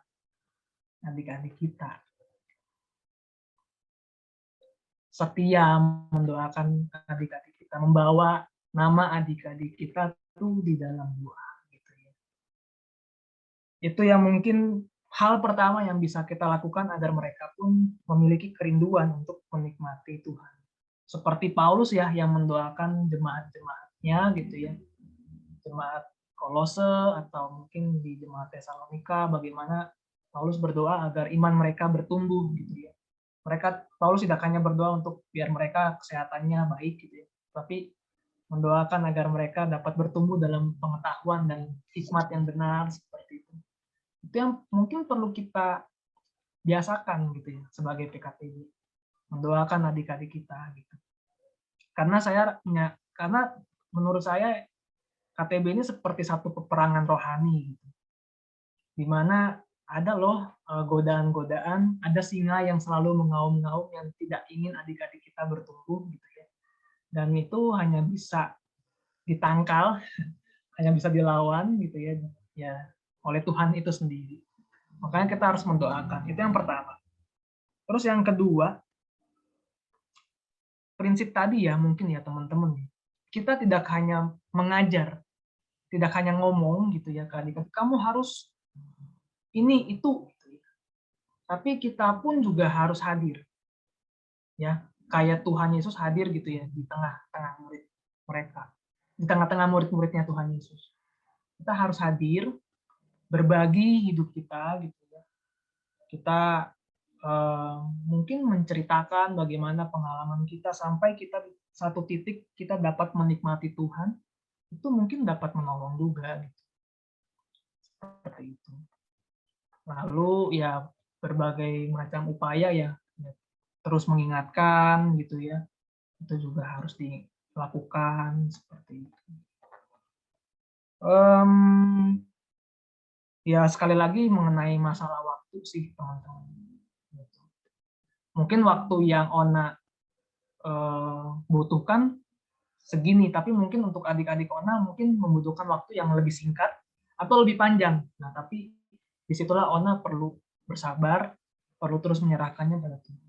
adik-adik kita. Setia mendoakan adik-adik kita, membawa nama adik-adik kita tuh di dalam doa. Gitu ya. Itu yang mungkin hal pertama yang bisa kita lakukan agar mereka pun memiliki kerinduan untuk menikmati Tuhan. Seperti Paulus ya yang mendoakan jemaat-jemaatnya gitu ya, jemaat Kolose atau mungkin di jemaat Tesalonika, bagaimana Paulus berdoa agar iman mereka bertumbuh gitu ya. Paulus tidak hanya berdoa untuk biar mereka kesehatannya baik gitu ya, tapi mendoakan agar mereka dapat bertumbuh dalam pengetahuan dan hikmat yang benar seperti itu. Itu yang mungkin perlu kita biasakan gitu ya sebagai PKTB, mendoakan adik-adik kita gitu. Karena menurut saya KTB ini seperti satu peperangan rohani gitu. Di mana ada loh godaan-godaan, ada singa yang selalu mengaum-ngaum yang tidak ingin adik-adik kita bertumbuh gitu ya. Dan itu hanya bisa ditangkal, hanya bisa dilawan gitu ya oleh Tuhan itu sendiri. Makanya kita harus mendoakan. Itu yang pertama. Terus yang kedua, prinsip tadi ya mungkin ya teman-teman. Kita tidak hanya mengajar, tidak hanya ngomong gitu ya ke adik-adik, kamu harus ini itu gitu ya. Tapi kita pun juga harus hadir. Ya, kayak Tuhan Yesus hadir gitu ya di tengah-tengah murid mereka. Di tengah-tengah murid-muridnya Tuhan Yesus. Kita harus hadir, berbagi hidup kita gitu ya. Kita mungkin menceritakan bagaimana pengalaman kita sampai kita satu titik kita dapat menikmati Tuhan, itu mungkin dapat menolong juga gitu. Seperti itu. Lalu ya berbagai macam upaya ya terus mengingatkan gitu ya, itu juga harus dilakukan seperti itu. Ya sekali lagi mengenai masalah waktu sih teman-teman. Mungkin waktu yang Ona butuhkan segini, tapi mungkin untuk adik-adik Ona mungkin membutuhkan waktu yang lebih singkat atau lebih panjang. Nah, tapi disitulah Ona perlu bersabar, perlu terus menyerahkannya pada Tuhan.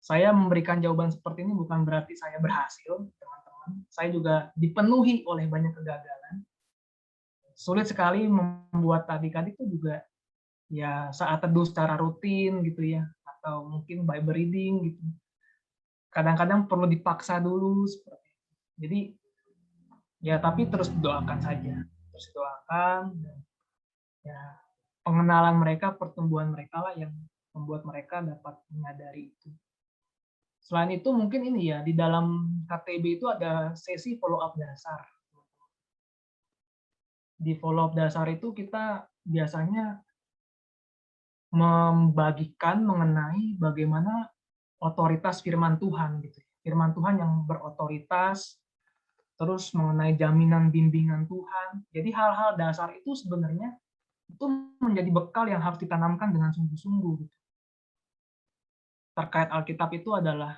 Saya memberikan jawaban seperti ini bukan berarti saya berhasil, teman-teman. Saya juga dipenuhi oleh banyak kegagalan. Sulit sekali membuat adik-adik itu juga ya saat teduh secara rutin gitu ya, atau mungkin Bible reading gitu. Kadang-kadang perlu dipaksa dulu seperti itu. Jadi ya tapi terus doakan saja, terus doakan. Dan, ya pengenalan mereka, pertumbuhan mereka lah yang membuat mereka dapat menyadari itu. Selain itu mungkin ini ya, di dalam KTB itu ada sesi follow up dasar. Di follow up dasar itu kita biasanya membagikan mengenai bagaimana otoritas firman Tuhan gitu. Firman Tuhan yang berotoritas, terus mengenai jaminan bimbingan Tuhan. Jadi hal-hal dasar itu sebenarnya itu menjadi bekal yang harus ditanamkan dengan sungguh-sungguh. Terkait Alkitab itu adalah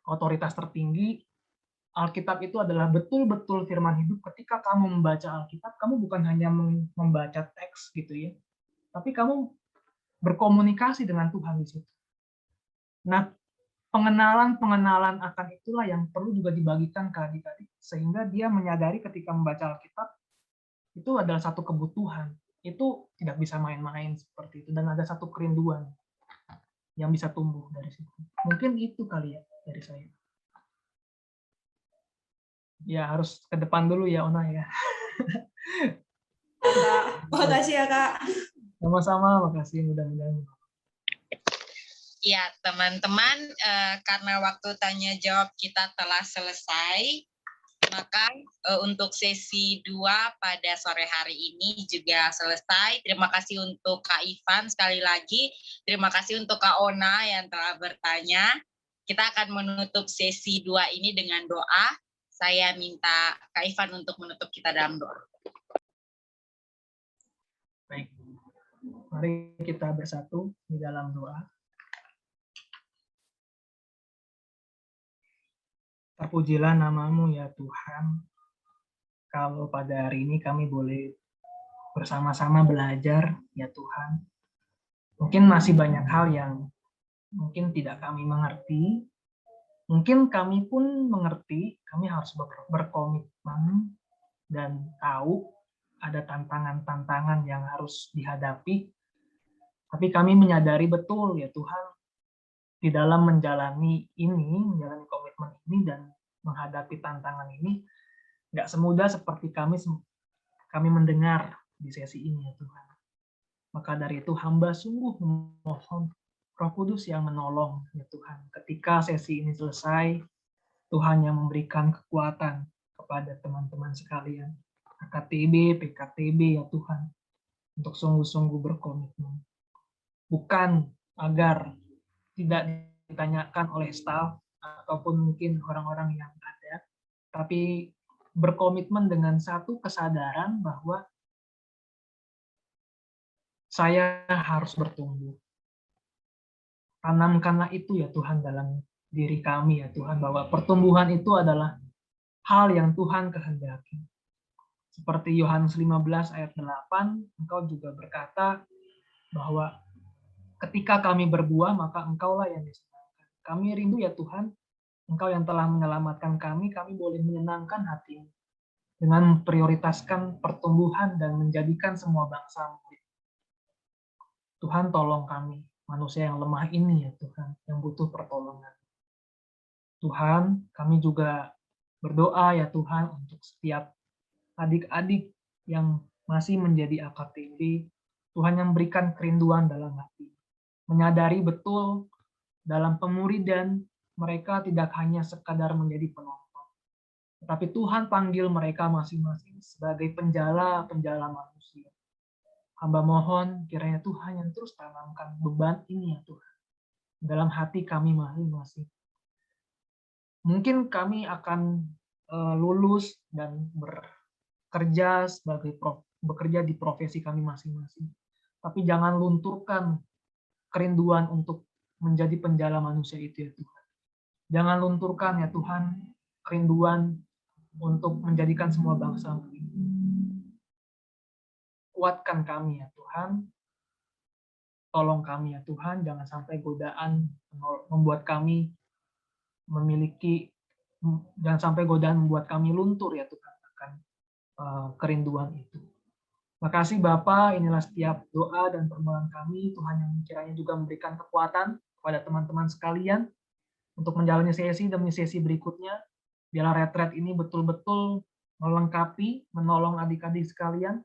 otoritas tertinggi. Alkitab itu adalah betul-betul firman hidup. Ketika kamu membaca Alkitab, kamu bukan hanya membaca teks gitu ya, tapi kamu berkomunikasi dengan Tuhan di situ. Nah, pengenalan akan itulah yang perlu juga dibagikan ke adik-adik, sehingga dia menyadari ketika membaca Alkitab itu adalah satu kebutuhan. Itu tidak bisa main-main seperti itu, dan ada satu kerinduan yang bisa tumbuh dari situ. Mungkin itu kali ya dari saya. Ya harus ke depan dulu ya Ona ya. Kak, makasih ya Kak. Sama-sama, makasih mudah-mudahan. Ya, teman-teman, karena waktu tanya jawab kita telah selesai, maka untuk sesi 2 pada sore hari ini juga selesai. Terima kasih untuk Kak Ivan sekali lagi. Terima kasih untuk Kak Ona yang telah bertanya. Kita akan menutup sesi 2 ini dengan doa. Saya minta Kak Ivan untuk menutup kita dalam doa. Baik, mari kita bersatu di dalam doa. Terpujilah namamu ya Tuhan. Kalau pada hari ini kami boleh bersama-sama belajar ya Tuhan. Mungkin masih banyak hal yang mungkin tidak kami mengerti. Mungkin kami pun mengerti, kami harus berkomitmen dan tahu ada tantangan-tantangan yang harus dihadapi. Tapi kami menyadari betul ya Tuhan, di dalam menjalani komitmen ini dan menghadapi tantangan ini, nggak semudah seperti kami mendengar di sesi ini ya Tuhan. Maka dari itu hamba sungguh memohon Roh Kudus yang menolong ya Tuhan. Ketika sesi ini selesai, Tuhan yang memberikan kekuatan kepada teman-teman sekalian, AKTB, PKTB ya Tuhan, untuk sungguh-sungguh berkomitmen. Bukan agar tidak ditanyakan oleh staf ataupun mungkin orang-orang yang ada, tapi berkomitmen dengan satu kesadaran bahwa saya harus bertumbuh. Tanamkanlah itu ya Tuhan dalam diri kami ya Tuhan, bahwa pertumbuhan itu adalah hal yang Tuhan kehendaki. Seperti Yohanes 15 ayat 8, Engkau juga berkata bahwa ketika kami berbuah, maka Engkaulah yang disenangkan. Kami rindu ya Tuhan, Engkau yang telah menyelamatkan kami boleh menyenangkan hati dengan memprioritaskan pertumbuhan dan menjadikan semua bangsa murid. Tuhan tolong kami, manusia yang lemah ini ya Tuhan, yang butuh pertolongan. Tuhan, kami juga berdoa ya Tuhan untuk setiap adik-adik yang masih menjadi AKTB, Tuhan yang berikan kerinduan dalam hati. Menyadari betul dalam pemuridan mereka tidak hanya sekadar menjadi penonton, tetapi Tuhan panggil mereka masing-masing sebagai penjala-penjala manusia. Hamba mohon kiranya Tuhan yang terus tanamkan beban ini ya Tuhan dalam hati kami masing-masing. Mungkin kami akan lulus dan bekerja di profesi kami masing-masing. Tapi jangan lunturkan kerinduan untuk menjadi penjala manusia itu ya Tuhan. Jangan lunturkan ya Tuhan kerinduan untuk menjadikan semua bangsa murid. Kuatkan kami ya Tuhan, Tolong kami ya Tuhan, jangan sampai godaan membuat kami memiliki, jangan sampai godaan membuat kami luntur ya Tuhan akan kerinduan itu. Makasih Bapa, inilah setiap doa dan permohonan kami, Tuhan yang kiranya juga memberikan kekuatan kepada teman-teman sekalian untuk menjalani sesi demi sesi berikutnya. Biarlah retret ini betul-betul melengkapi, menolong adik-adik sekalian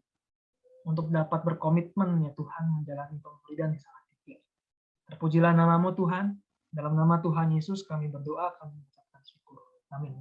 untuk dapat berkomitmen ya Tuhan menjalani pemulihan di saat ini. Terpujilah namamu Tuhan, dalam nama Tuhan Yesus kami berdoa, kami mengucapkan syukur. Amin.